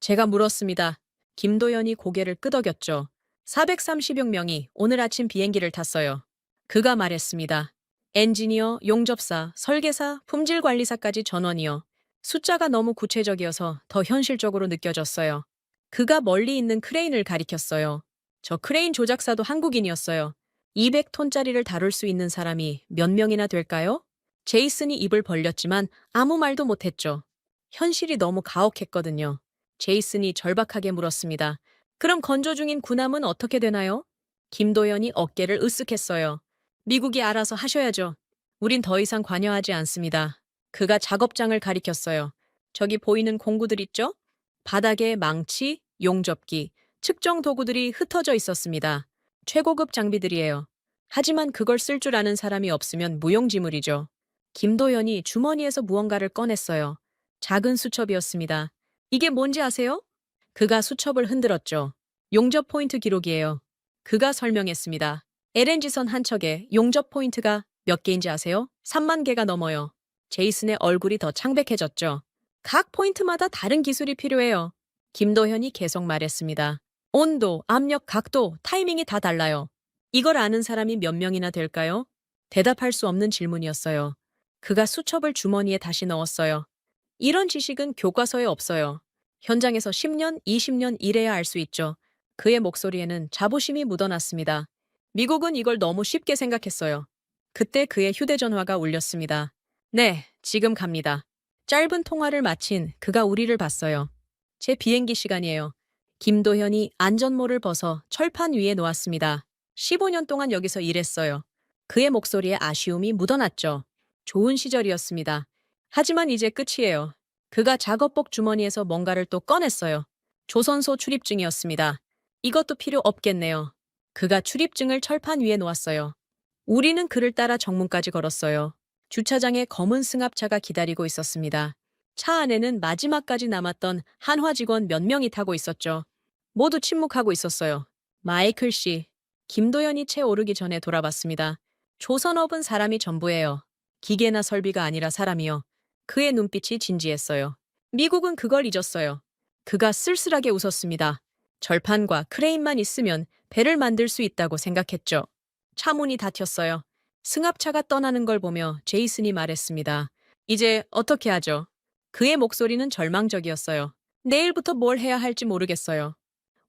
제가 물었습니다. 김도현이 고개를 끄덕였죠. 430여 명이 오늘 아침 비행기를 탔어요. 그가 말했습니다. 엔지니어, 용접사, 설계사, 품질관리사까지 전원이요. 숫자가 너무 구체적이어서 더 현실적으로 느껴졌어요. 그가 멀리 있는 크레인을 가리켰어요. 저 크레인 조작사도 한국인이었어요. 200톤짜리를 다룰 수 있는 사람이 몇 명이나 될까요? 제이슨이 입을 벌렸지만 아무 말도 못했죠. 현실이 너무 가혹했거든요. 제이슨이 절박하게 물었습니다. 그럼 건조 중인 군함은 어떻게 되나요? 김도연이 어깨를 으쓱했어요. 미국이 알아서 하셔야죠. 우린 더 이상 관여하지 않습니다. 그가 작업장을 가리켰어요. 저기 보이는 공구들 있죠? 바닥에 망치, 용접기, 측정 도구들이 흩어져 있었습니다. 최고급 장비들이에요. 하지만 그걸 쓸 줄 아는 사람이 없으면 무용지물이죠. 김도연이 주머니에서 무언가를 꺼냈어요. 작은 수첩이었습니다. 이게 뭔지 아세요? 그가 수첩을 흔들었죠. 용접 포인트 기록이에요. 그가 설명했습니다. LNG선 한 척에 용접 포인트가 몇 개인지 아세요? 3만 개가 넘어요. 제이슨의 얼굴이 더 창백해졌죠. 각 포인트마다 다른 기술이 필요해요. 김도현이 계속 말했습니다. 온도, 압력, 각도, 타이밍이 다 달라요. 이걸 아는 사람이 몇 명이나 될까요? 대답할 수 없는 질문이었어요. 그가 수첩을 주머니에 다시 넣었어요. 이런 지식은 교과서에 없어요. 현장에서 10년, 20년 일해야 알 수 있죠. 그의 목소리에는 자부심이 묻어났습니다. 미국은 이걸 너무 쉽게 생각했어요. 그때 그의 휴대전화가 울렸습니다. 네, 지금 갑니다. 짧은 통화를 마친 그가 우리를 봤어요. 제 비행기 시간이에요. 김도현이 안전모를 벗어 철판 위에 놓았습니다. 15년 동안 여기서 일했어요. 그의 목소리에 아쉬움이 묻어났죠. 좋은 시절이었습니다. 하지만 이제 끝이에요. 그가 작업복 주머니에서 뭔가를 또 꺼냈어요. 조선소 출입증이었습니다. 이것도 필요 없겠네요. 그가 출입증을 철판 위에 놓았어요. 우리는 그를 따라 정문까지 걸었어요. 주차장에 검은 승합차가 기다리고 있었습니다. 차 안에는 마지막까지 남았던 한화 직원 몇 명이 타고 있었죠. 모두 침묵하고 있었어요. 마이클 씨, 김도연이 채 오르기 전에 돌아봤습니다. 조선업은 사람이 전부예요. 기계나 설비가 아니라 사람이요. 그의 눈빛이 진지했어요. 미국은 그걸 잊었어요. 그가 쓸쓸하게 웃었습니다. 절판과 크레인만 있으면 배를 만들 수 있다고 생각했죠. 차 문이 닫혔어요. 승합차가 떠나는 걸 보며 제이슨이 말했습니다. 이제 어떻게 하죠? 그의 목소리는 절망적이었어요. 내일부터 뭘 해야 할지 모르겠어요.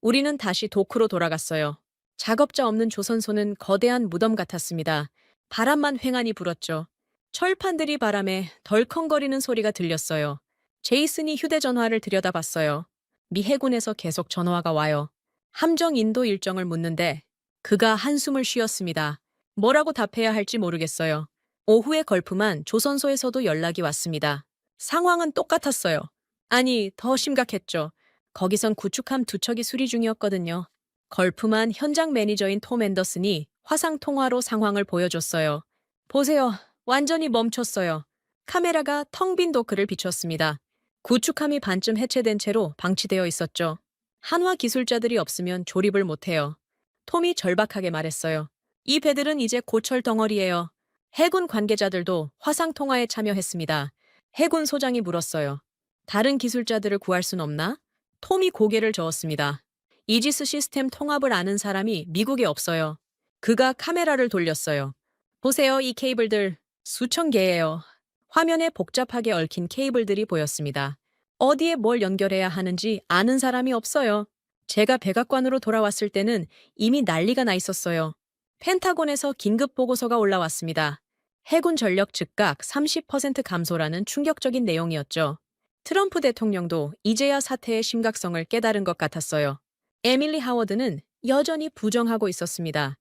우리는 다시 도크로 돌아갔어요. 작업자 없는 조선소는 거대한 무덤 같았습니다. 바람만 횡하니 불었죠. 철판들이 바람에 덜컹거리는 소리가 들렸어요. 제이슨이 휴대전화를 들여다봤어요. 미 해군에서 계속 전화가 와요. 함정 인도 일정을 묻는데 그가 한숨을 쉬었습니다. 뭐라고 답해야 할지 모르겠어요. 오후에 걸프만 조선소에서도 연락이 왔습니다. 상황은 똑같았어요. 아니, 더 심각했죠. 거기선 구축함 2척이 수리 중이었거든요. 걸프만 현장 매니저인 톰 앤더슨이 화상 통화로 상황을 보여줬어요. 보세요. 완전히 멈췄어요. 카메라가 텅 빈 도크를 비췄습니다. 구축함이 반쯤 해체된 채로 방치되어 있었죠. 한화 기술자들이 없으면 조립을 못해요. 톰이 절박하게 말했어요. 이 배들은 이제 고철 덩어리예요. 해군 관계자들도 화상 통화에 참여했습니다. 해군 소장이 물었어요. 다른 기술자들을 구할 순 없나? 톰이 고개를 저었습니다. 이지스 시스템 통합을 아는 사람이 미국에 없어요. 그가 카메라를 돌렸어요. 보세요, 이 케이블들. 수천 개예요. 화면에 복잡하게 얽힌 케이블들이 보였습니다. 어디에 뭘 연결해야 하는지 아는 사람이 없어요. 제가 백악관으로 돌아왔을 때는 이미 난리가 나 있었어요. 펜타곤에서 긴급 보고서가 올라왔습니다. 해군 전력 즉각 30% 감소라는 충격적인 내용이었죠. 트럼프 대통령도 이제야 사태의 심각성을 깨달은 것 같았어요. 에밀리 하워드는 여전히 부정하고 있었습니다.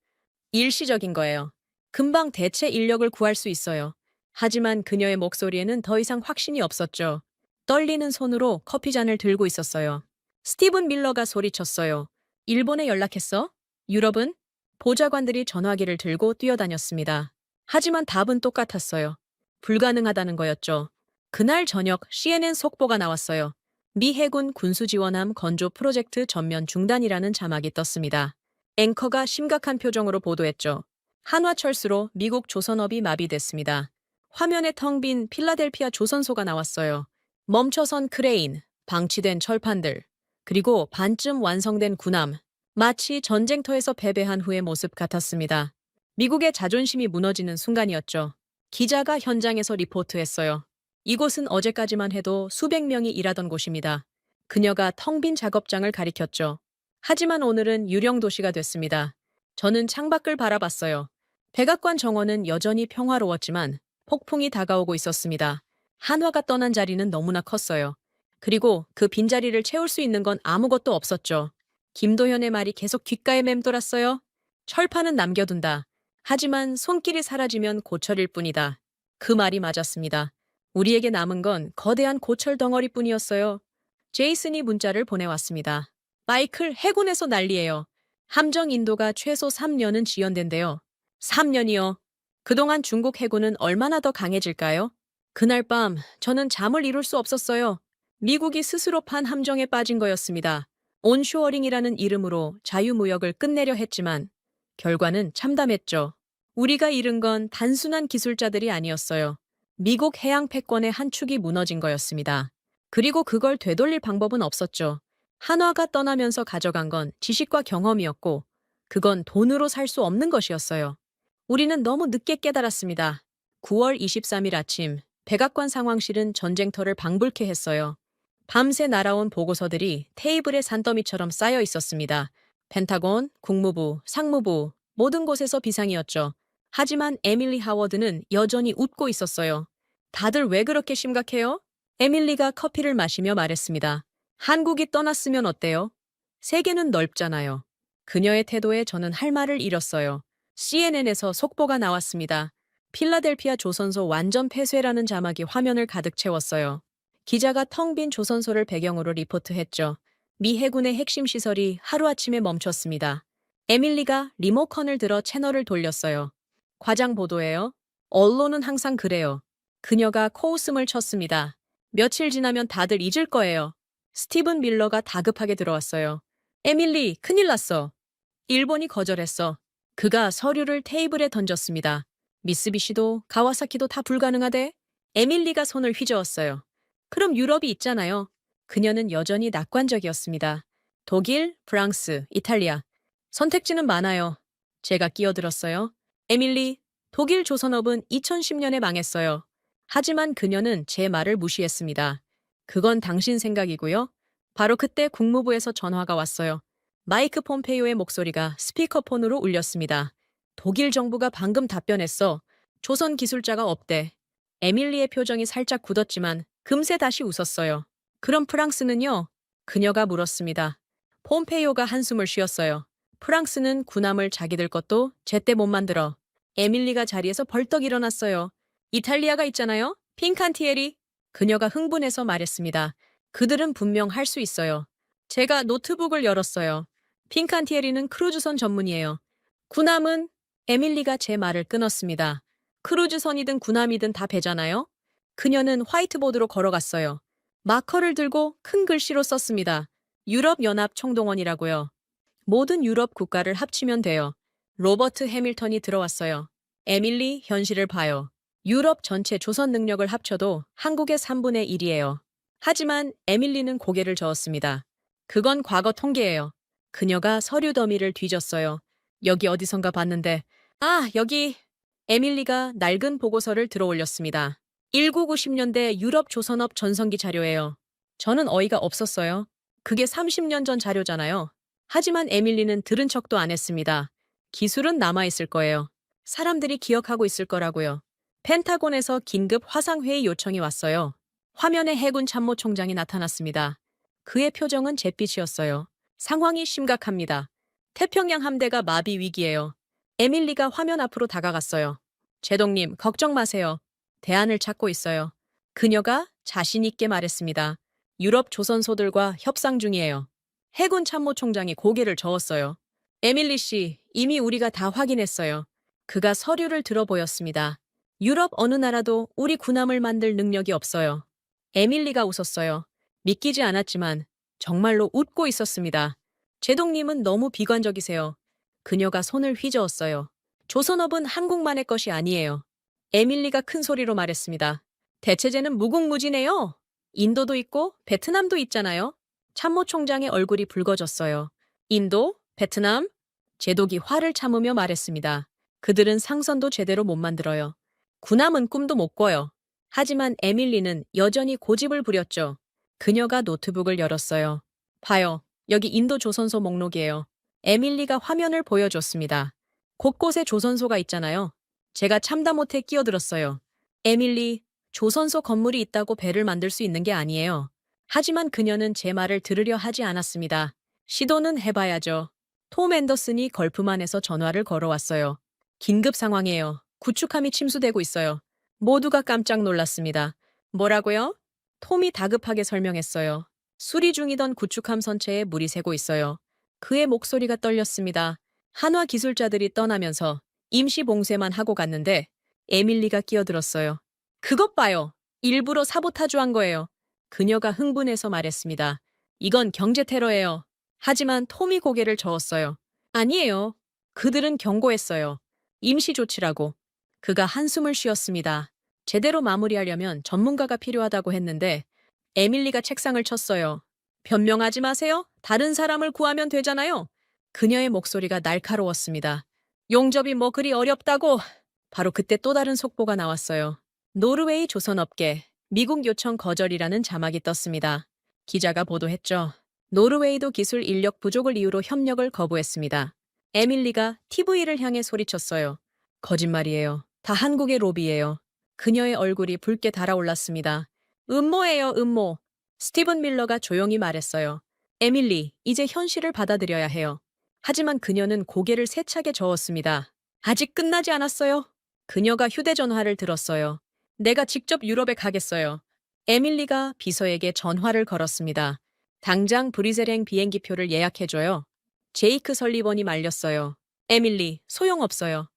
일시적인 거예요. 금방 대체 인력을 구할 수 있어요. 하지만 그녀의 목소리에는 더 이상 확신이 없었죠. 떨리는 손으로 커피잔을 들고 있었어요. 스티븐 밀러가 소리쳤어요. 일본에 연락했어? 유럽은? 보좌관들이 전화기를 들고 뛰어다녔습니다. 하지만 답은 똑같았어요. 불가능하다는 거였죠. 그날 저녁 CNN 속보가 나왔어요. 미 해군 군수지원함 건조 프로젝트 전면 중단이라는 자막이 떴습니다. 앵커가 심각한 표정으로 보도했죠. 한화철수로 미국 조선업이 마비됐습니다. 화면에 텅 빈 필라델피아 조선소가 나왔어요. 멈춰선 크레인, 방치된 철판들, 그리고 반쯤 완성된 군함. 마치 전쟁터에서 패배한 후의 모습 같았습니다. 미국의 자존심이 무너지는 순간이었죠. 기자가 현장에서 리포트했어요. 이곳은 어제까지만 해도 수백 명이 일하던 곳입니다. 그녀가 텅 빈 작업장을 가리켰죠. 하지만 오늘은 유령 도시가 됐습니다. 저는 창밖을 바라봤어요. 백악관 정원은 여전히 평화로웠지만 폭풍이 다가오고 있었습니다. 한화가 떠난 자리는 너무나 컸어요. 그리고 그 빈자리를 채울 수 있는 건 아무것도 없었죠. 김도현의 말이 계속 귓가에 맴돌았어요. 철판은 남겨둔다. 하지만 손길이 사라지면 고철일 뿐이다. 그 말이 맞았습니다. 우리에게 남은 건 거대한 고철 덩어리뿐이었어요. 제이슨이 문자를 보내왔습니다. 마이클, 해군에서 난리예요. 함정 인도가 최소 3년은 지연된대요. 3년이요. 그동안 중국 해군은 얼마나 더 강해질까요? 그날 밤 저는 잠을 이룰 수 없었어요. 미국이 스스로 판 함정에 빠진 거였습니다. 온쇼어링이라는 이름으로 자유무역을 끝내려 했지만 결과는 참담했죠. 우리가 잃은 건 단순한 기술자들이 아니었어요. 미국 해양 패권의 한 축이 무너진 거였습니다. 그리고 그걸 되돌릴 방법은 없었죠. 한화가 떠나면서 가져간 건 지식과 경험이었고 그건 돈으로 살 수 없는 것이었어요. 우리는 너무 늦게 깨달았습니다. 9월 23일 아침 백악관 상황실은 전쟁터를 방불케 했어요. 밤새 날아온 보고서들이 테이블에 산더미처럼 쌓여 있었습니다. 펜타곤, 국무부, 상무부, 모든 곳에서 비상이었죠. 하지만 에밀리 하워드는 여전히 웃고 있었어요. 다들 왜 그렇게 심각해요? 에밀리가 커피를 마시며 말했습니다. 한국이 떠났으면 어때요? 세계는 넓잖아요. 그녀의 태도에 저는 할 말을 잃었어요. CNN에서 속보가 나왔습니다. 필라델피아 조선소 완전 폐쇄라는 자막이 화면을 가득 채웠어요. 기자가 텅 빈 조선소를 배경으로 리포트했죠. 미 해군의 핵심 시설이 하루아침에 멈췄습니다. 에밀리가 리모컨을 들어 채널을 돌렸어요. 과장 보도예요. 언론은 항상 그래요. 그녀가 코웃음을 쳤습니다. 며칠 지나면 다들 잊을 거예요. 스티븐 밀러가 다급하게 들어왔어요. 에밀리, 큰일 났어. 일본이 거절했어. 그가 서류를 테이블에 던졌습니다. 미쓰비시도 가와사키도 다 불가능하대? 에밀리가 손을 휘저었어요. 그럼 유럽이 있잖아요. 그녀는 여전히 낙관적이었습니다. 독일, 프랑스, 이탈리아. 선택지는 많아요. 제가 끼어들었어요. 에밀리, 독일 조선업은 2010년에 망했어요. 하지만 그녀는 제 말을 무시했습니다. 그건 당신 생각이고요. 바로 그때 국무부에서 전화가 왔어요. 마이크 폼페이오의 목소리가 스피커폰으로 울렸습니다. 독일 정부가 방금 답변했어. 조선 기술자가 없대. 에밀리의 표정이 살짝 굳었지만 금세 다시 웃었어요. 그럼 프랑스는요? 그녀가 물었습니다. 폼페이오가 한숨을 쉬었어요. 프랑스는 군함을 자기들 것도 제때 못 만들어. 에밀리가 자리에서 벌떡 일어났어요. 이탈리아가 있잖아요. 핑칸티에리. 그녀가 흥분해서 말했습니다. 그들은 분명 할 수 있어요. 제가 노트북을 열었어요. 핑칸티에리는 크루즈선 전문이에요. 군함은 에밀리가 제 말을 끊었습니다. 크루즈선이든 군함이든 다 배잖아요. 그녀는 화이트보드로 걸어갔어요. 마커를 들고 큰 글씨로 썼습니다. 유럽연합 총동원이라고요. 모든 유럽 국가를 합치면 돼요. 로버트 해밀턴이 들어왔어요. 에밀리, 현실을 봐요. 유럽 전체 조선 능력을 합쳐도 한국의 3분의 1이에요. 하지만 에밀리는 고개를 저었습니다. 그건 과거 통계예요. 그녀가 서류 더미를 뒤졌어요. 여기 어디선가 봤는데. 아, 여기. 에밀리가 낡은 보고서를 들어올렸습니다. 1990년대 유럽 조선업 전성기 자료예요. 저는 어이가 없었어요. 그게 30년 전 자료잖아요. 하지만 에밀리는 들은 척도 안 했습니다. 기술은 남아있을 거예요. 사람들이 기억하고 있을 거라고요. 펜타곤에서 긴급 화상회의 요청이 왔어요. 화면에 해군 참모총장이 나타났습니다. 그의 표정은 잿빛이었어요. 상황이 심각합니다. 태평양 함대가 마비 위기예요. 에밀리가 화면 앞으로 다가갔어요. 제동님, 걱정 마세요. 대안을 찾고 있어요. 그녀가 자신 있게 말했습니다. 유럽 조선소들과 협상 중이에요. 해군 참모총장이 고개를 저었어요. 에밀리 씨, 이미 우리가 다 확인했어요. 그가 서류를 들어 보였습니다. 유럽 어느 나라도 우리 군함을 만들 능력이 없어요. 에밀리가 웃었어요. 믿기지 않았지만 정말로 웃고 있었습니다. 제동님은 너무 비관적이세요. 그녀가 손을 휘저었어요. 조선업은 한국만의 것이 아니에요. 에밀리가 큰 소리로 말했습니다. 대체제는 무궁무진해요. 인도도 있고 베트남도 있잖아요. 참모총장의 얼굴이 붉어졌어요. 인도? 베트남? 제독이 화를 참으며 말했습니다. 그들은 상선도 제대로 못 만들어요. 군함은 꿈도 못 꿔요. 하지만 에밀리는 여전히 고집을 부렸죠. 그녀가 노트북을 열었어요. 봐요. 여기 인도 조선소 목록이에요. 에밀리가 화면을 보여줬습니다. 곳곳에 조선소가 있잖아요. 제가 참다 못해 끼어들었어요. 에밀리, 조선소 건물이 있다고 배를 만들 수 있는 게 아니에요. 하지만 그녀는 제 말을 들으려 하지 않았습니다. 시도는 해봐야죠. 톰 앤더슨이 걸프만에서 전화를 걸어왔어요. 긴급 상황이에요. 구축함이 침수되고 있어요. 모두가 깜짝 놀랐습니다. 뭐라고요? 톰이 다급하게 설명했어요. 수리 중이던 구축함 선체에 물이 새고 있어요. 그의 목소리가 떨렸습니다. 한화 기술자들이 떠나면서 임시 봉쇄만 하고 갔는데 에밀리가 끼어들었어요. 그것 봐요. 일부러 사보타주한 거예요. 그녀가 흥분해서 말했습니다. 이건 경제 테러예요. 하지만 톰이 고개를 저었어요. 아니에요. 그들은 경고했어요. 임시 조치라고. 그가 한숨을 쉬었습니다. 제대로 마무리하려면 전문가가 필요하다고 했는데 에밀리가 책상을 쳤어요. 변명하지 마세요. 다른 사람을 구하면 되잖아요. 그녀의 목소리가 날카로웠습니다. 용접이 뭐 그리 어렵다고. 바로 그때 또 다른 속보가 나왔어요. 노르웨이 조선업계, 미국 요청 거절이라는 자막이 떴습니다. 기자가 보도했죠. 노르웨이도 기술 인력 부족을 이유로 협력을 거부했습니다. 에밀리가 TV를 향해 소리쳤어요. 거짓말이에요. 다 한국의 로비예요. 그녀의 얼굴이 붉게 달아올랐습니다. 음모예요, 음모. 스티븐 밀러가 조용히 말했어요. 에밀리, 이제 현실을 받아들여야 해요. 하지만 그녀는 고개를 세차게 저었습니다. 아직 끝나지 않았어요. 그녀가 휴대전화를 들었어요. 내가 직접 유럽에 가겠어요. 에밀리가 비서에게 전화를 걸었습니다. 당장 브리셀행 비행기표를 예약해줘요. 제이크 설리번이 말렸어요. 에밀리, 소용없어요.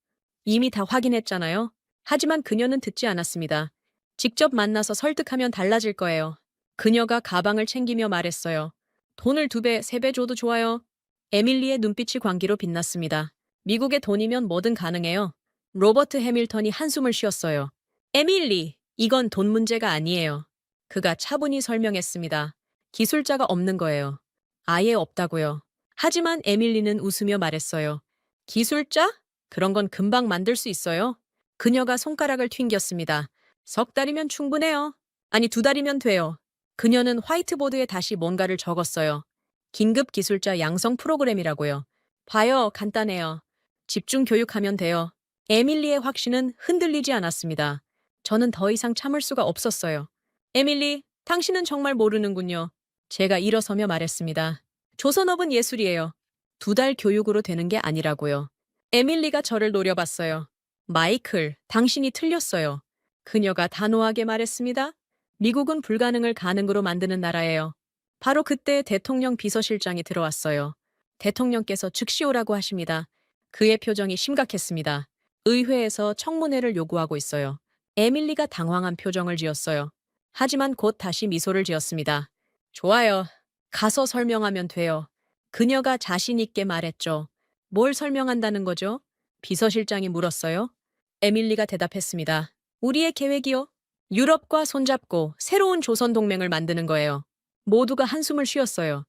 이미 다 확인했잖아요. 하지만 그녀는 듣지 않았습니다. 직접 만나서 설득하면 달라질 거예요. 그녀가 가방을 챙기며 말했어요. 돈을 2배, 3배 줘도 좋아요. 에밀리의 눈빛이 광기로 빛났습니다. 미국의 돈이면 뭐든 가능해요. 로버트 해밀턴이 한숨을 쉬었어요. 에밀리, 이건 돈 문제가 아니에요. 그가 차분히 설명했습니다. 기술자가 없는 거예요. 아예 없다고요. 하지만 에밀리는 웃으며 말했어요. 기술자? 그런 건 금방 만들 수 있어요. 그녀가 손가락을 튕겼습니다. 3달이면 충분해요. 아니 2달이면 돼요. 그녀는 화이트보드에 다시 뭔가를 적었어요. 긴급 기술자 양성 프로그램이라고요. 봐요, 간단해요. 집중 교육하면 돼요. 에밀리의 확신은 흔들리지 않았습니다. 저는 더 이상 참을 수가 없었어요. 에밀리, 당신은 정말 모르는군요. 제가 일어서며 말했습니다. 조선업은 예술이에요. 2달 교육으로 되는 게 아니라고요. 에밀리가 저를 노려봤어요. 마이클, 당신이 틀렸어요. 그녀가 단호하게 말했습니다. 미국은 불가능을 가능으로 만드는 나라예요. 바로 그때 대통령 비서실장이 들어왔어요. 대통령께서 즉시 오라고 하십니다. 그의 표정이 심각했습니다. 의회에서 청문회를 요구하고 있어요. 에밀리가 당황한 표정을 지었어요. 하지만 곧 다시 미소를 지었습니다. 좋아요. 가서 설명하면 돼요. 그녀가 자신 있게 말했죠. 뭘 설명한다는 거죠? 비서실장이 물었어요. 에밀리가 대답했습니다. 우리의 계획이요? 유럽과 손잡고 새로운 조선 동맹을 만드는 거예요. 모두가 한숨을 쉬었어요.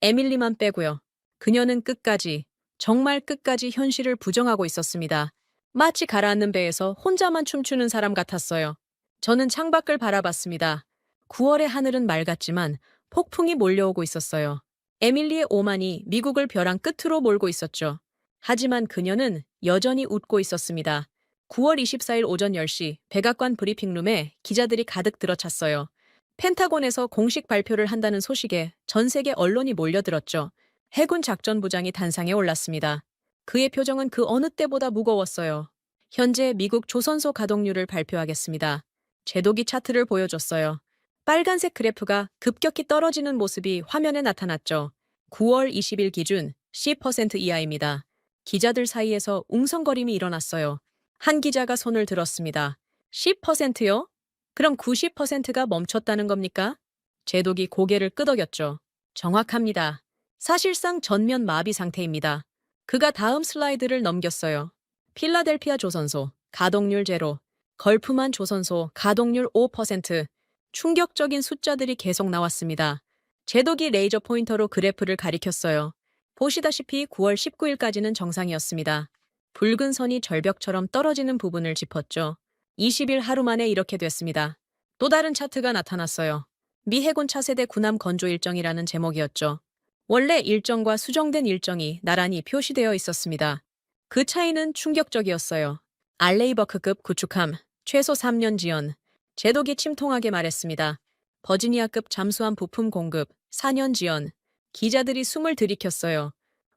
에밀리만 빼고요. 그녀는 끝까지, 정말 끝까지 현실을 부정하고 있었습니다. 마치 가라앉는 배에서 혼자만 춤추는 사람 같았어요. 저는 창밖을 바라봤습니다. 9월의 하늘은 맑았지만 폭풍이 몰려오고 있었어요. 에밀리의 오만이 미국을 벼랑 끝으로 몰고 있었죠. 하지만 그녀는 여전히 웃고 있었습니다. 9월 24일 오전 10시 백악관 브리핑룸에 기자들이 가득 들어찼어요. 펜타곤에서 공식 발표를 한다는 소식에 전 세계 언론이 몰려들었죠. 해군 작전부장이 단상에 올랐습니다. 그의 표정은 그 어느 때보다 무거웠어요. 현재 미국 조선소 가동률을 발표하겠습니다. 제독이 차트를 보여줬어요. 빨간색 그래프가 급격히 떨어지는 모습이 화면에 나타났죠. 9월 20일 기준 10% 이하입니다. 기자들 사이에서 웅성거림이 일어났어요. 한 기자가 손을 들었습니다. 10%요? 그럼 90%가 멈췄다는 겁니까? 제독이 고개를 끄덕였죠. 정확합니다. 사실상 전면 마비 상태입니다. 그가 다음 슬라이드를 넘겼어요. 필라델피아 조선소, 가동률 제로. 걸프만 조선소, 가동률 5%. 충격적인 숫자들이 계속 나왔습니다. 제독이 레이저 포인터로 그래프를 가리켰어요. 보시다시피 9월 19일까지는 정상이었습니다. 붉은 선이 절벽처럼 떨어지는 부분을 짚었죠. 20일 하루 만에 이렇게 됐습니다. 또 다른 차트가 나타났어요. 미 해군 차세대 군함 건조 일정이라는 제목이었죠. 원래 일정과 수정된 일정이 나란히 표시되어 있었습니다. 그 차이는 충격적이었어요. 알레이버크급 구축함, 최소 3년 지연. 제독이 침통하게 말했습니다. 버지니아급 잠수함 부품 공급, 4년 지연. 기자들이 숨을 들이켰어요.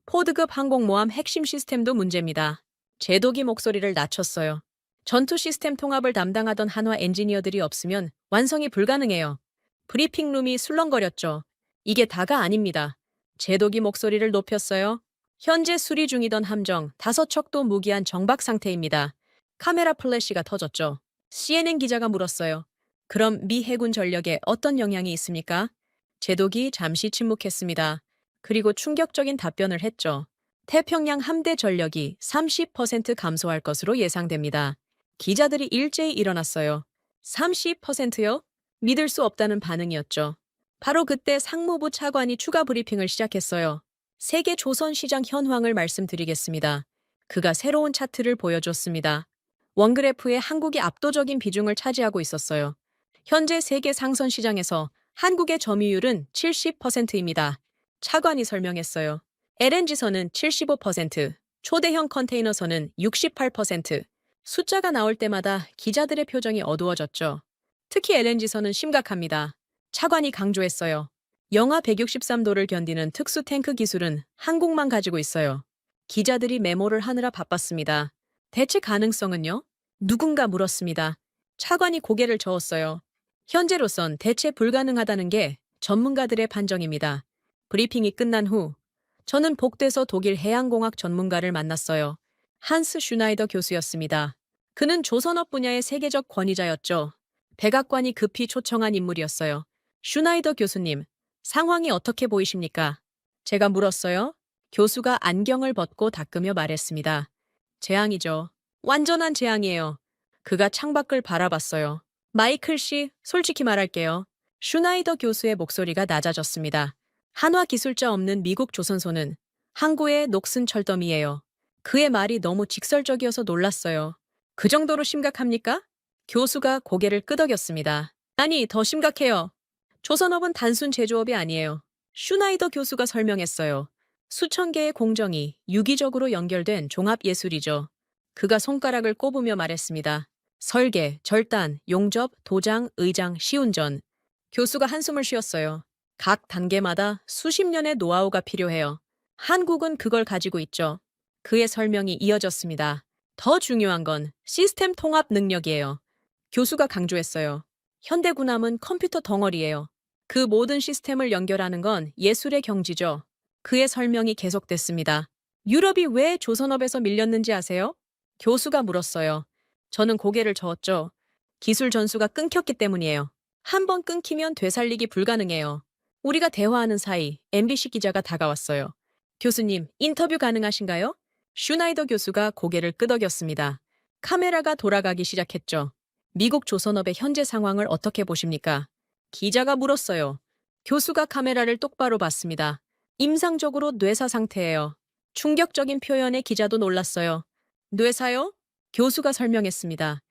포드급 항공모함 핵심 시스템도 문제입니다. 제독이 목소리를 낮췄어요. 전투 시스템 통합을 담당하던 한화 엔지니어들이 없으면 완성이 불가능해요. 브리핑룸이 술렁거렸죠. 이게 다가 아닙니다. 제독이 목소리를 높였어요. 현재 수리 중이던 함정 5척도 무기한 정박 상태입니다. 카메라 플래시가 터졌죠. CNN 기자가 물었어요. 그럼 미 해군 전력에 어떤 영향이 있습니까? 제독이 잠시 침묵했습니다. 그리고 충격적인 답변을 했죠. 태평양 함대 전력이 30% 감소할 것으로 예상됩니다. 기자들이 일제히 일어났어요. 30%요? 믿을 수 없다는 반응이었죠. 바로 그때 상무부 차관이 추가 브리핑을 시작했어요. 세계 조선 시장 현황을 말씀드리겠습니다. 그가 새로운 차트를 보여줬습니다. 원그래프에 한국이 압도적인 비중을 차지하고 있었어요. 현재 세계 상선 시장에서 한국의 점유율은 70%입니다. 차관이 설명했어요. LNG선은 75%, 초대형 컨테이너선은 68%. 숫자가 나올 때마다 기자들의 표정이 어두워졌죠. 특히 LNG선은 심각합니다. 차관이 강조했어요. 영하 163도를 견디는 특수 탱크 기술은 한국만 가지고 있어요. 기자들이 메모를 하느라 바빴습니다. 대체 가능성은요? 누군가 물었습니다. 차관이 고개를 저었어요. 현재로선 대체 불가능하다는 게 전문가들의 판정입니다. 브리핑이 끝난 후 저는 복돼서 독일 해양공학 전문가를 만났어요. 한스 슈나이더 교수였습니다. 그는 조선업 분야의 세계적 권위자였죠. 백악관이 급히 초청한 인물이었어요. 슈나이더 교수님, 상황이 어떻게 보이십니까? 제가 물었어요. 교수가 안경을 벗고 닦으며 말했습니다. 재앙이죠. 완전한 재앙이에요. 그가 창밖을 바라봤어요. 마이클 씨, 솔직히 말할게요. 슈나이더 교수의 목소리가 낮아졌습니다. 한화 기술자 없는 미국 조선소는 항구의 녹슨 철더미예요. 그의 말이 너무 직설적이어서 놀랐어요. 그 정도로 심각합니까? 교수가 고개를 끄덕였습니다. 아니, 더 심각해요. 조선업은 단순 제조업이 아니에요. 슈나이더 교수가 설명했어요. 수천 개의 공정이 유기적으로 연결된 종합예술이죠. 그가 손가락을 꼽으며 말했습니다. 설계, 절단, 용접, 도장, 의장, 시운전. 교수가 한숨을 쉬었어요. 각 단계마다 수십 년의 노하우가 필요해요. 한국은 그걸 가지고 있죠. 그의 설명이 이어졌습니다. 더 중요한 건 시스템 통합 능력이에요. 교수가 강조했어요. 현대군함은 컴퓨터 덩어리예요. 그 모든 시스템을 연결하는 건 예술의 경지죠. 그의 설명이 계속됐습니다. 유럽이 왜 조선업에서 밀렸는지 아세요? 교수가 물었어요. 저는 고개를 저었죠. 기술 전수가 끊겼기 때문이에요. 한 번 끊기면 되살리기 불가능해요. 우리가 대화하는 사이 MBC 기자가 다가왔어요. 교수님, 인터뷰 가능하신가요? 슈나이더 교수가 고개를 끄덕였습니다. 카메라가 돌아가기 시작했죠. 미국 조선업의 현재 상황을 어떻게 보십니까? 기자가 물었어요. 교수가 카메라를 똑바로 봤습니다. 임상적으로 뇌사 상태예요. 충격적인 표현에 기자도 놀랐어요. 뇌사요? 교수가 설명했습니다.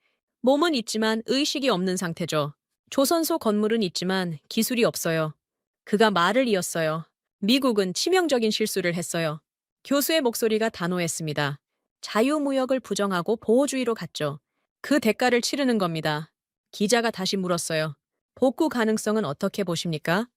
몸은 있지만 의식이 없는 상태죠. 조선소 건물은 있지만 기술이 없어요. 그가 말을 이었어요. 미국은 치명적인 실수를 했어요. 교수의 목소리가 단호했습니다. 자유무역을 부정하고 보호주의로 갔죠. 그 대가를 치르는 겁니다. 기자가 다시 물었어요. 복구 가능성은 어떻게 보십니까?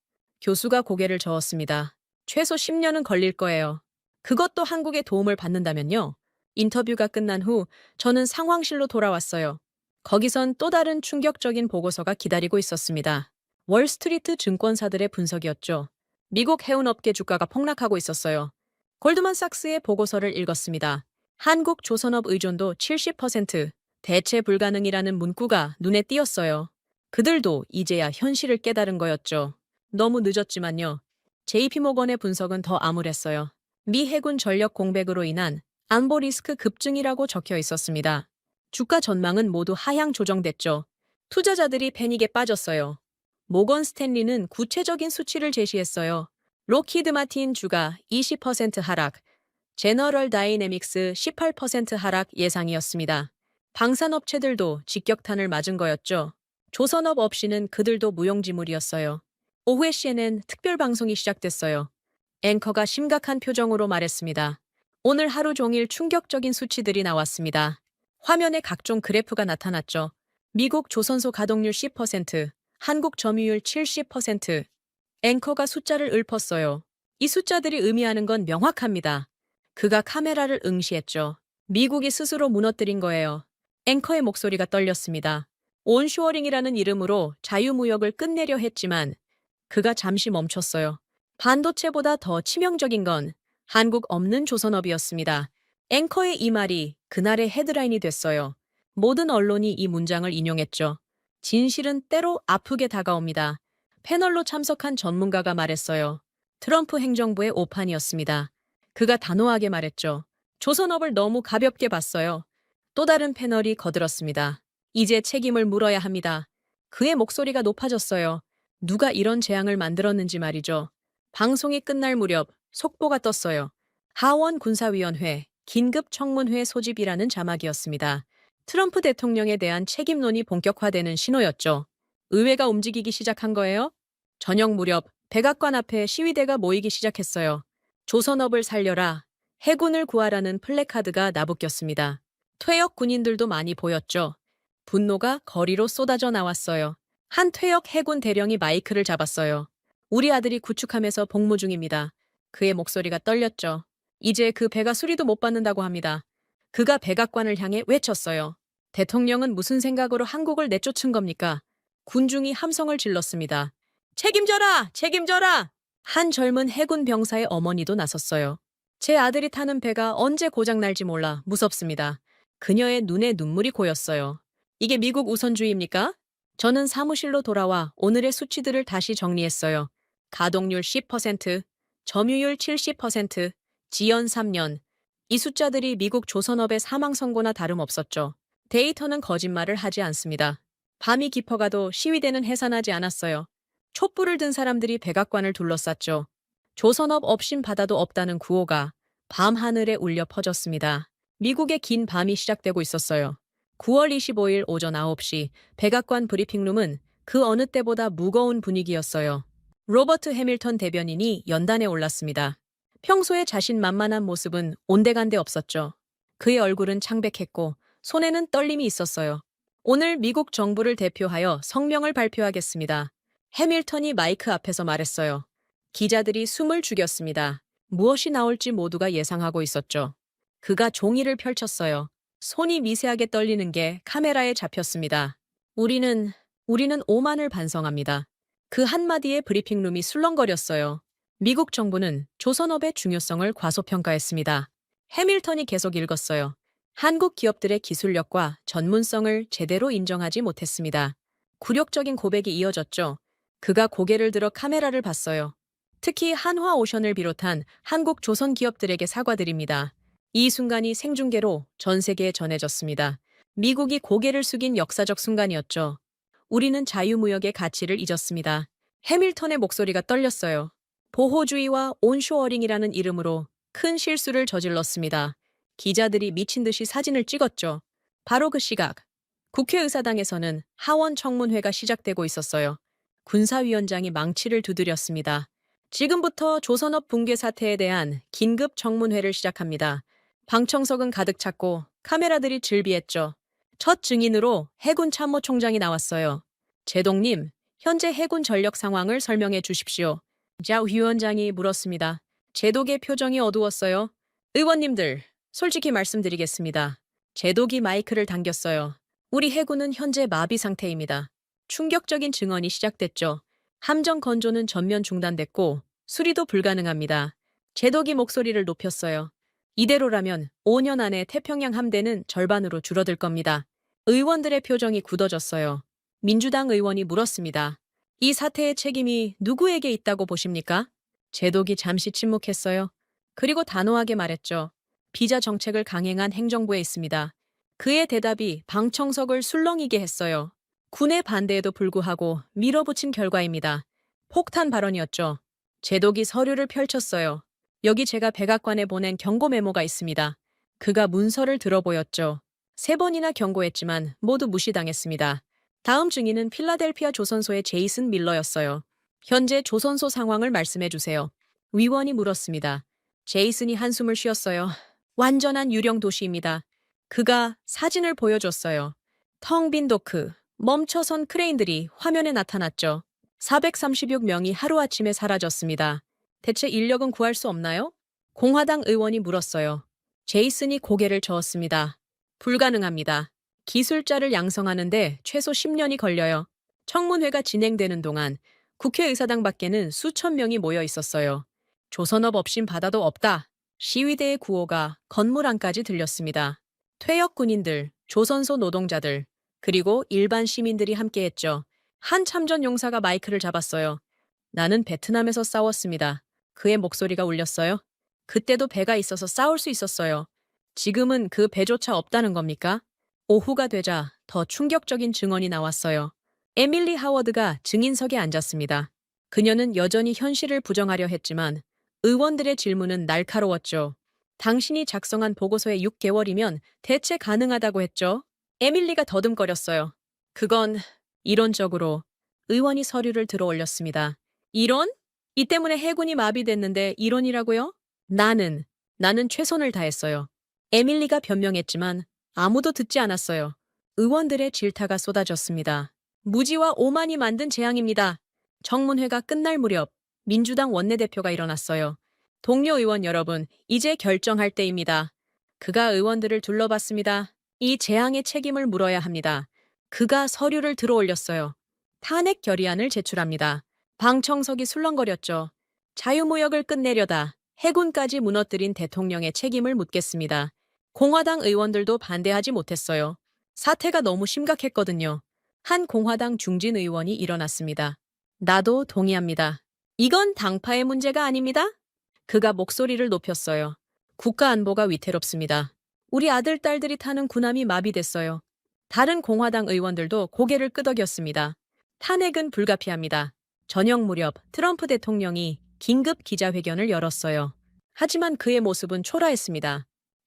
교수가 고개를 저었습니다. 최소 10년은 걸릴 거예요. 그것도 한국의 도움을 받는다면요. 인터뷰가 끝난 후 저는 상황실로 돌아왔어요. 거기선 또 다른 충격적인 보고서가 기다리고 있었습니다. 월스트리트 증권사들의 분석이었죠. 미국 해운업계 주가가 폭락하고 있었어요. 골드만삭스의 보고서를 읽었습니다. 한국 조선업 의존도 70%, 대체 불가능이라는 문구가 눈에 띄었어요. 그들도 이제야 현실을 깨달은 거였죠. 너무 늦었지만요. JP모건의 분석은 더 암울했어요. 미 해군 전력 공백으로 인한 안보 리스크 급증이라고 적혀 있었습니다. 주가 전망은 모두 하향 조정됐죠. 투자자들이 패닉에 빠졌어요. 모건 스탠리는 구체적인 수치를 제시했어요. 록히드 마틴 주가 20% 하락, 제너럴 다이내믹스 18% 하락 예상이었습니다. 방산업체들도 직격탄을 맞은 거였죠. 조선업 없이는 그들도 무용지물이었어요. 오후에 CNN 특별 방송이 시작됐어요. 앵커가 심각한 표정으로 말했습니다. 오늘 하루 종일 충격적인 수치들이 나왔습니다. 화면에 각종 그래프가 나타났죠. 미국 조선소 가동률 10%, 한국 점유율 70%. 앵커가 숫자를 읊었어요. 이 숫자들이 의미하는 건 명확합니다. 그가 카메라를 응시했죠. 미국이 스스로 무너뜨린 거예요. 앵커의 목소리가 떨렸습니다. 온쇼어링이라는 이름으로 자유무역을 끝내려 했지만 그가 잠시 멈췄어요. 반도체보다 더 치명적인 건 한국 없는 조선업이었습니다. 앵커의 이 말이 그날의 헤드라인이 됐어요. 모든 언론이 이 문장을 인용했죠. 진실은 때로 아프게 다가옵니다. 패널로 참석한 전문가가 말했어요. 트럼프 행정부의 오판이었습니다. 그가 단호하게 말했죠. 조선업을 너무 가볍게 봤어요. 또 다른 패널이 거들었습니다. 이제 책임을 물어야 합니다. 그의 목소리가 높아졌어요. 누가 이런 재앙을 만들었는지 말이죠. 방송이 끝날 무렵 속보가 떴어요. 하원 군사위원회 긴급 청문회 소집이라는 자막이었습니다. 트럼프 대통령에 대한 책임론이 본격화되는 신호였죠. 의회가 움직이기 시작한 거예요? 저녁 무렵 백악관 앞에 시위대가 모이기 시작했어요. 조선업을 살려라, 해군을 구하라는 플래카드가 나부꼈습니다. 퇴역 군인들도 많이 보였죠. 분노가 거리로 쏟아져 나왔어요. 한 퇴역 해군 대령이 마이크를 잡았어요. 우리 아들이 구축함에서 복무 중입니다. 그의 목소리가 떨렸죠. 이제 그 배가 수리도 못 받는다고 합니다. 그가 백악관을 향해 외쳤어요. 대통령은 무슨 생각으로 한국을 내쫓은 겁니까? 군중이 함성을 질렀습니다. 책임져라! 책임져라! 한 젊은 해군 병사의 어머니도 나섰어요. 제 아들이 타는 배가 언제 고장날지 몰라 무섭습니다. 그녀의 눈에 눈물이 고였어요. 이게 미국 우선주의입니까? 저는 사무실로 돌아와 오늘의 수치들을 다시 정리했어요. 가동률 10%, 점유율 70%, 지연 3년. 이 숫자들이 미국 조선업의 사망 선고나 다름없었죠. 데이터는 거짓말을 하지 않습니다. 밤이 깊어가도 시위대는 해산하지 않았어요. 촛불을 든 사람들이 백악관을 둘러쌌죠. 조선업 없인 바다도 없다는 구호가 밤 하늘에 울려 퍼졌습니다. 미국의 긴 밤이 시작되고 있었어요. 9월 25일 오전 9시 백악관 브리핑룸은 그 어느 때보다 무거운 분위기였어요. 로버트 해밀턴 대변인이 연단에 올랐습니다. 평소에 자신만만한 모습은 온데간데 없었죠. 그의 얼굴은 창백했고 손에는 떨림이 있었어요. 오늘 미국 정부를 대표하여 성명을 발표하겠습니다. 해밀턴이 마이크 앞에서 말했어요. 기자들이 숨을 죽였습니다. 무엇이 나올지 모두가 예상하고 있었죠. 그가 종이를 펼쳤어요. 손이 미세하게 떨리는 게 카메라에 잡혔습니다. 우리는 오만을 반성합니다. 그 한마디에 브리핑룸이 술렁거렸어요. 미국 정부는 조선업의 중요성을 과소평가했습니다. 해밀턴이 계속 읽었어요. 한국 기업들의 기술력과 전문성을 제대로 인정하지 못했습니다. 굴욕적인 고백이 이어졌죠. 그가 고개를 들어 카메라를 봤어요. 특히 한화오션을 비롯한 한국 조선 기업들에게 사과드립니다. 이 순간이 생중계로 전 세계에 전해졌습니다. 미국이 고개를 숙인 역사적 순간이었죠. 우리는 자유무역의 가치를 잊었습니다. 해밀턴의 목소리가 떨렸어요. 보호주의와 온쇼어링이라는 이름으로 큰 실수를 저질렀습니다. 기자들이 미친 듯이 사진을 찍었죠. 바로 그 시각, 국회의사당에서는 하원 청문회가 시작되고 있었어요. 군사위원장이 망치를 두드렸습니다. 지금부터 조선업 붕괴 사태에 대한 긴급 청문회를 시작합니다. 방청석은 가득 찼고 카메라들이 즐비했죠. 첫 증인으로 해군 참모총장이 나왔어요. 제동님, 현재 해군 전력 상황을 설명해 주십시오. 자 위원장이 물었습니다. 제독의 표정이 어두웠어요. 의원님들, 솔직히 말씀드리겠습니다. 제독이 마이크를 당겼어요. 우리 해군은 현재 마비 상태입니다. 충격적인 증언이 시작됐죠. 함정 건조는 전면 중단됐고 수리도 불가능합니다. 제독이 목소리를 높였어요. 이대로라면 5년 안에 태평양 함대는 절반으로 줄어들 겁니다. 의원들의 표정이 굳어졌어요. 민주당 의원이 물었습니다. 이 사태의 책임이 누구에게 있다고 보십니까? 제독이 잠시 침묵했어요. 그리고 단호하게 말했죠. 비자 정책을 강행한 행정부에 있습니다. 그의 대답이 방청석을 술렁이게 했어요. 군의 반대에도 불구하고 밀어붙인 결과입니다. 폭탄 발언이었죠. 제독이 서류를 펼쳤어요. 여기 제가 백악관에 보낸 경고 메모가 있습니다. 그가 문서를 들어보였죠. 3번이나 경고했지만 모두 무시당했습니다. 다음 증인은 필라델피아 조선소의 제이슨 밀러였어요. 현재 조선소 상황을 말씀해 주세요. 위원이 물었습니다. 제이슨이 한숨을 쉬었어요. 완전한 유령 도시입니다. 그가 사진을 보여줬어요. 텅 빈 도크, 멈춰선 크레인들이 화면에 나타났죠. 436명이 하루아침에 사라졌습니다. 대체 인력은 구할 수 없나요? 공화당 의원이 물었어요. 제이슨이 고개를 저었습니다. 불가능합니다. 기술자를 양성하는데 최소 10년이 걸려요. 청문회가 진행되는 동안 국회의사당 밖에는 수천 명이 모여 있었어요. 조선업 없인 바다도 없다. 시위대의 구호가 건물 안까지 들렸습니다. 퇴역 군인들, 조선소 노동자들, 그리고 일반 시민들이 함께했죠. 한 참전 용사가 마이크를 잡았어요. 나는 베트남에서 싸웠습니다. 그의 목소리가 울렸어요. 그때도 배가 있어서 싸울 수 있었어요. 지금은 그 배조차 없다는 겁니까? 오후가 되자 더 충격적인 증언이 나왔어요. 에밀리 하워드가 증인석에 앉았습니다. 그녀는 여전히 현실을 부정하려 했지만 의원들의 질문은 날카로웠죠. 당신이 작성한 보고서에 6개월이면 대체 가능하다고 했죠? 에밀리가 더듬거렸어요. 그건 이론적으로 의원이 서류를 들어 올렸습니다. 이론? 이 때문에 해군이 마비됐는데 이론이라고요? 나는 최선을 다했어요. 에밀리가 변명했지만 아무도 듣지 않았어요. 의원들의 질타가 쏟아졌습니다. 무지와 오만이 만든 재앙입니다. 청문회가 끝날 무렵 민주당 원내대표가 일어났어요. 동료 의원 여러분, 이제 결정할 때입니다. 그가 의원들을 둘러봤습니다. 이 재앙의 책임을 물어야 합니다. 그가 서류를 들어 올렸어요. 탄핵 결의안을 제출합니다. 방청석이 술렁거렸죠. 자유무역을 끝내려다 해군까지 무너뜨린 대통령의 책임을 묻겠습니다. 공화당 의원들도 반대하지 못했어요. 사태가 너무 심각했거든요. 한 공화당 중진 의원이 일어났습니다. 나도 동의합니다. 이건 당파의 문제가 아닙니다. 그가 목소리를 높였어요. 국가 안보가 위태롭습니다. 우리 아들, 딸들이 타는 군함이 마비됐어요. 다른 공화당 의원들도 고개를 끄덕였습니다. 탄핵은 불가피합니다. 저녁 무렵 트럼프 대통령이 긴급 기자회견을 열었어요. 하지만 그의 모습은 초라했습니다.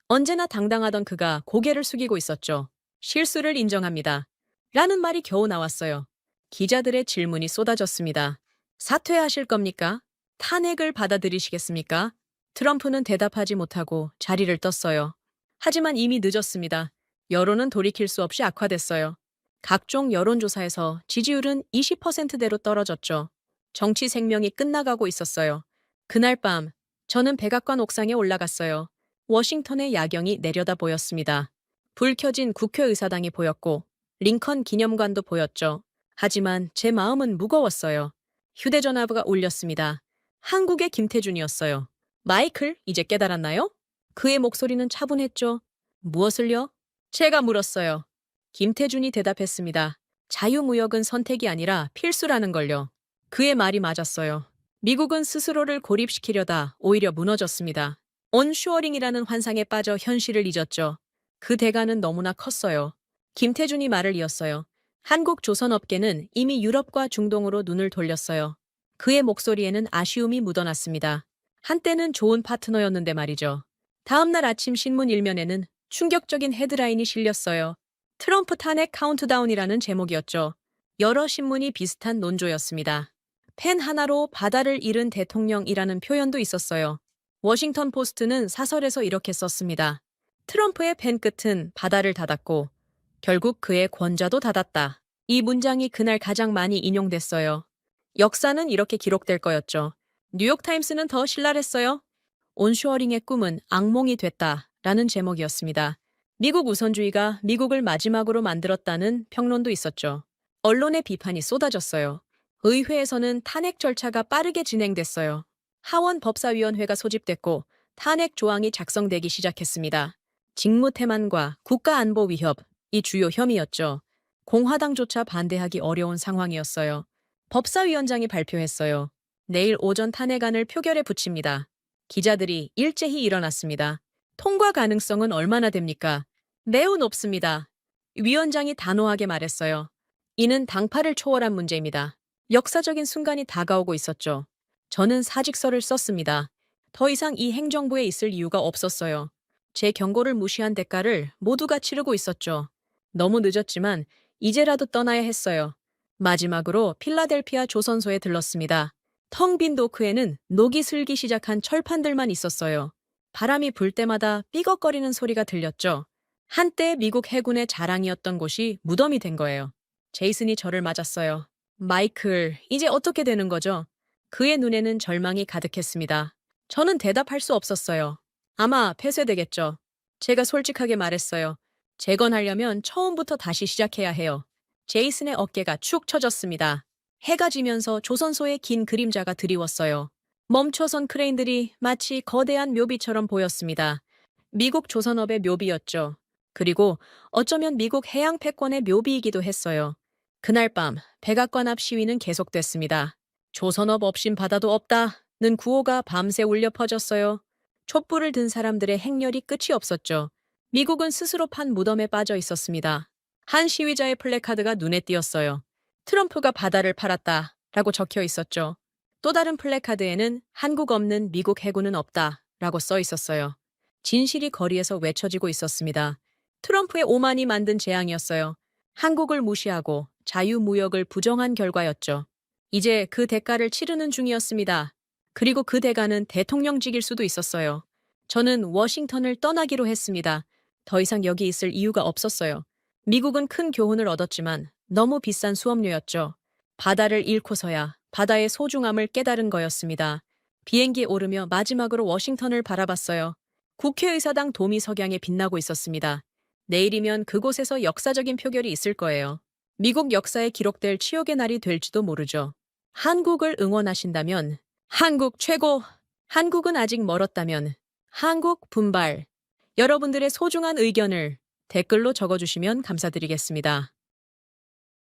언제나 당당하던 그가 고개를 숙이고 있었죠. 실수를 인정합니다. 라는 말이 겨우 나왔어요. 기자들의 질문이 쏟아졌습니다. 사퇴하실 겁니까? 탄핵을 받아들이시겠습니까? 트럼프는 대답하지 못하고 자리를 떴어요. 하지만 이미 늦었습니다. 여론은 돌이킬 수 없이 악화됐어요. 각종 여론조사에서 지지율은 20%대로 떨어졌죠. 정치 생명이 끝나가고 있었어요. 그날 밤 저는 백악관 옥상에 올라갔어요. 워싱턴의 야경이 내려다 보였습니다. 불 켜진 국회의사당이 보였고 링컨 기념관도 보였죠. 하지만 제 마음은 무거웠어요. 휴대전화가 울렸습니다. 한국의 김태준이었어요. 마이클, 이제 깨달았나요? 그의 목소리는 차분했죠. 무엇을요? 제가 물었어요. 김태준이 대답했습니다. 자유무역은 선택이 아니라 필수라는 걸요. 그의 말이 맞았어요. 미국은 스스로를 고립시키려다 오히려 무너졌습니다. 온쇼어링이라는 환상에 빠져 현실을 잊었죠. 그 대가는 너무나 컸어요. 김태준이 말을 이었어요. 한국 조선업계는 이미 유럽과 중동으로 눈을 돌렸어요. 그의 목소리에는 아쉬움이 묻어났습니다. 한때는 좋은 파트너였는데 말이죠. 다음 날 아침 신문 일면에는 충격적인 헤드라인이 실렸어요. 트럼프 탄핵 카운트다운이라는 제목이었죠. 여러 신문이 비슷한 논조였습니다. 펜 하나로 바다를 잃은 대통령이라는 표현도 있었어요. 워싱턴 포스트는 사설에서 이렇게 썼습니다. 트럼프의 펜 끝은 바다를 닫았고 결국 그의 권좌도 닫았다. 이 문장이 그날 가장 많이 인용됐어요. 역사는 이렇게 기록될 거였죠. 뉴욕타임스는 더 신랄했어요. 온쇼어링의 꿈은 악몽이 됐다. 라는 제목이었습니다. 미국 우선주의가 미국을 마지막으로 만들었다는 평론도 있었죠. 언론의 비판이 쏟아졌어요. 의회에서는 탄핵 절차가 빠르게 진행됐어요. 하원 법사위원회가 소집됐고 탄핵 조항이 작성되기 시작했습니다. 직무태만과 국가안보 위협, 이 주요 혐의였죠. 공화당조차 반대하기 어려운 상황이었어요. 법사위원장이 발표했어요. 내일 오전 탄핵안을 표결에 붙입니다. 기자들이 일제히 일어났습니다. 통과 가능성은 얼마나 됩니까? 매우 높습니다. 위원장이 단호하게 말했어요. 이는 당파를 초월한 문제입니다. 역사적인 순간이 다가오고 있었죠. 저는 사직서를 썼습니다. 더 이상 이 행정부에 있을 이유가 없었어요. 제 경고를 무시한 대가를 모두가 치르고 있었죠. 너무 늦었지만 이제라도 떠나야 했어요. 마지막으로 필라델피아 조선소에 들렀습니다. 텅 빈 도크에는 녹이 슬기 시작한 철판들만 있었어요. 바람이 불 때마다 삐걱거리는 소리가 들렸죠. 한때 미국 해군의 자랑이었던 곳이 무덤이 된 거예요. 제이슨이 저를 맞았어요. 마이클, 이제 어떻게 되는 거죠? 그의 눈에는 절망이 가득했습니다. 저는 대답할 수 없었어요. 아마 폐쇄되겠죠. 제가 솔직하게 말했어요. 재건하려면 처음부터 다시 시작해야 해요. 제이슨의 어깨가 축 처졌습니다. 해가 지면서 조선소의 긴 그림자가 드리웠어요. 멈춰선 크레인들이 마치 거대한 묘비처럼 보였습니다. 미국 조선업의 묘비였죠. 그리고 어쩌면 미국 해양 패권의 묘비이기도 했어요. 그날 밤 백악관 앞 시위는 계속됐습니다. 조선업 없인 바다도 없다는 구호가 밤새 울려 퍼졌어요. 촛불을 든 사람들의 행렬이 끝이 없었죠. 미국은 스스로 판 무덤에 빠져 있었습니다. 한 시위자의 플래카드가 눈에 띄었어요. 트럼프가 바다를 팔았다 라고 적혀 있었죠. 또 다른 플래카드에는 한국 없는 미국 해군은 없다 라고 써 있었어요. 진실이 거리에서 외쳐지고 있었습니다. 트럼프의 오만이 만든 재앙이었어요. 한국을 무시하고 자유무역을 부정한 결과였죠. 이제 그 대가를 치르는 중이었습니다. 그리고 그 대가는 대통령직일 수도 있었어요. 저는 워싱턴을 떠나기로 했습니다. 더 이상 여기 있을 이유가 없었어요. 미국은 큰 교훈을 얻었지만 너무 비싼 수업료였죠. 바다를 잃고서야 바다의 소중함을 깨달은 거였습니다. 비행기에 오르며 마지막으로 워싱턴을 바라봤어요. 국회의사당 도미 석양에 빛나고 있었습니다. 내일이면 그곳에서 역사적인 표결이 있을 거예요. 미국 역사에 기록될 치욕의 날이 될지도 모르죠. 한국을 응원하신다면 한국 최고! 한국은 아직 멀었다면 한국 분발! 여러분들의 소중한 의견을 댓글로 적어주시면 감사드리겠습니다.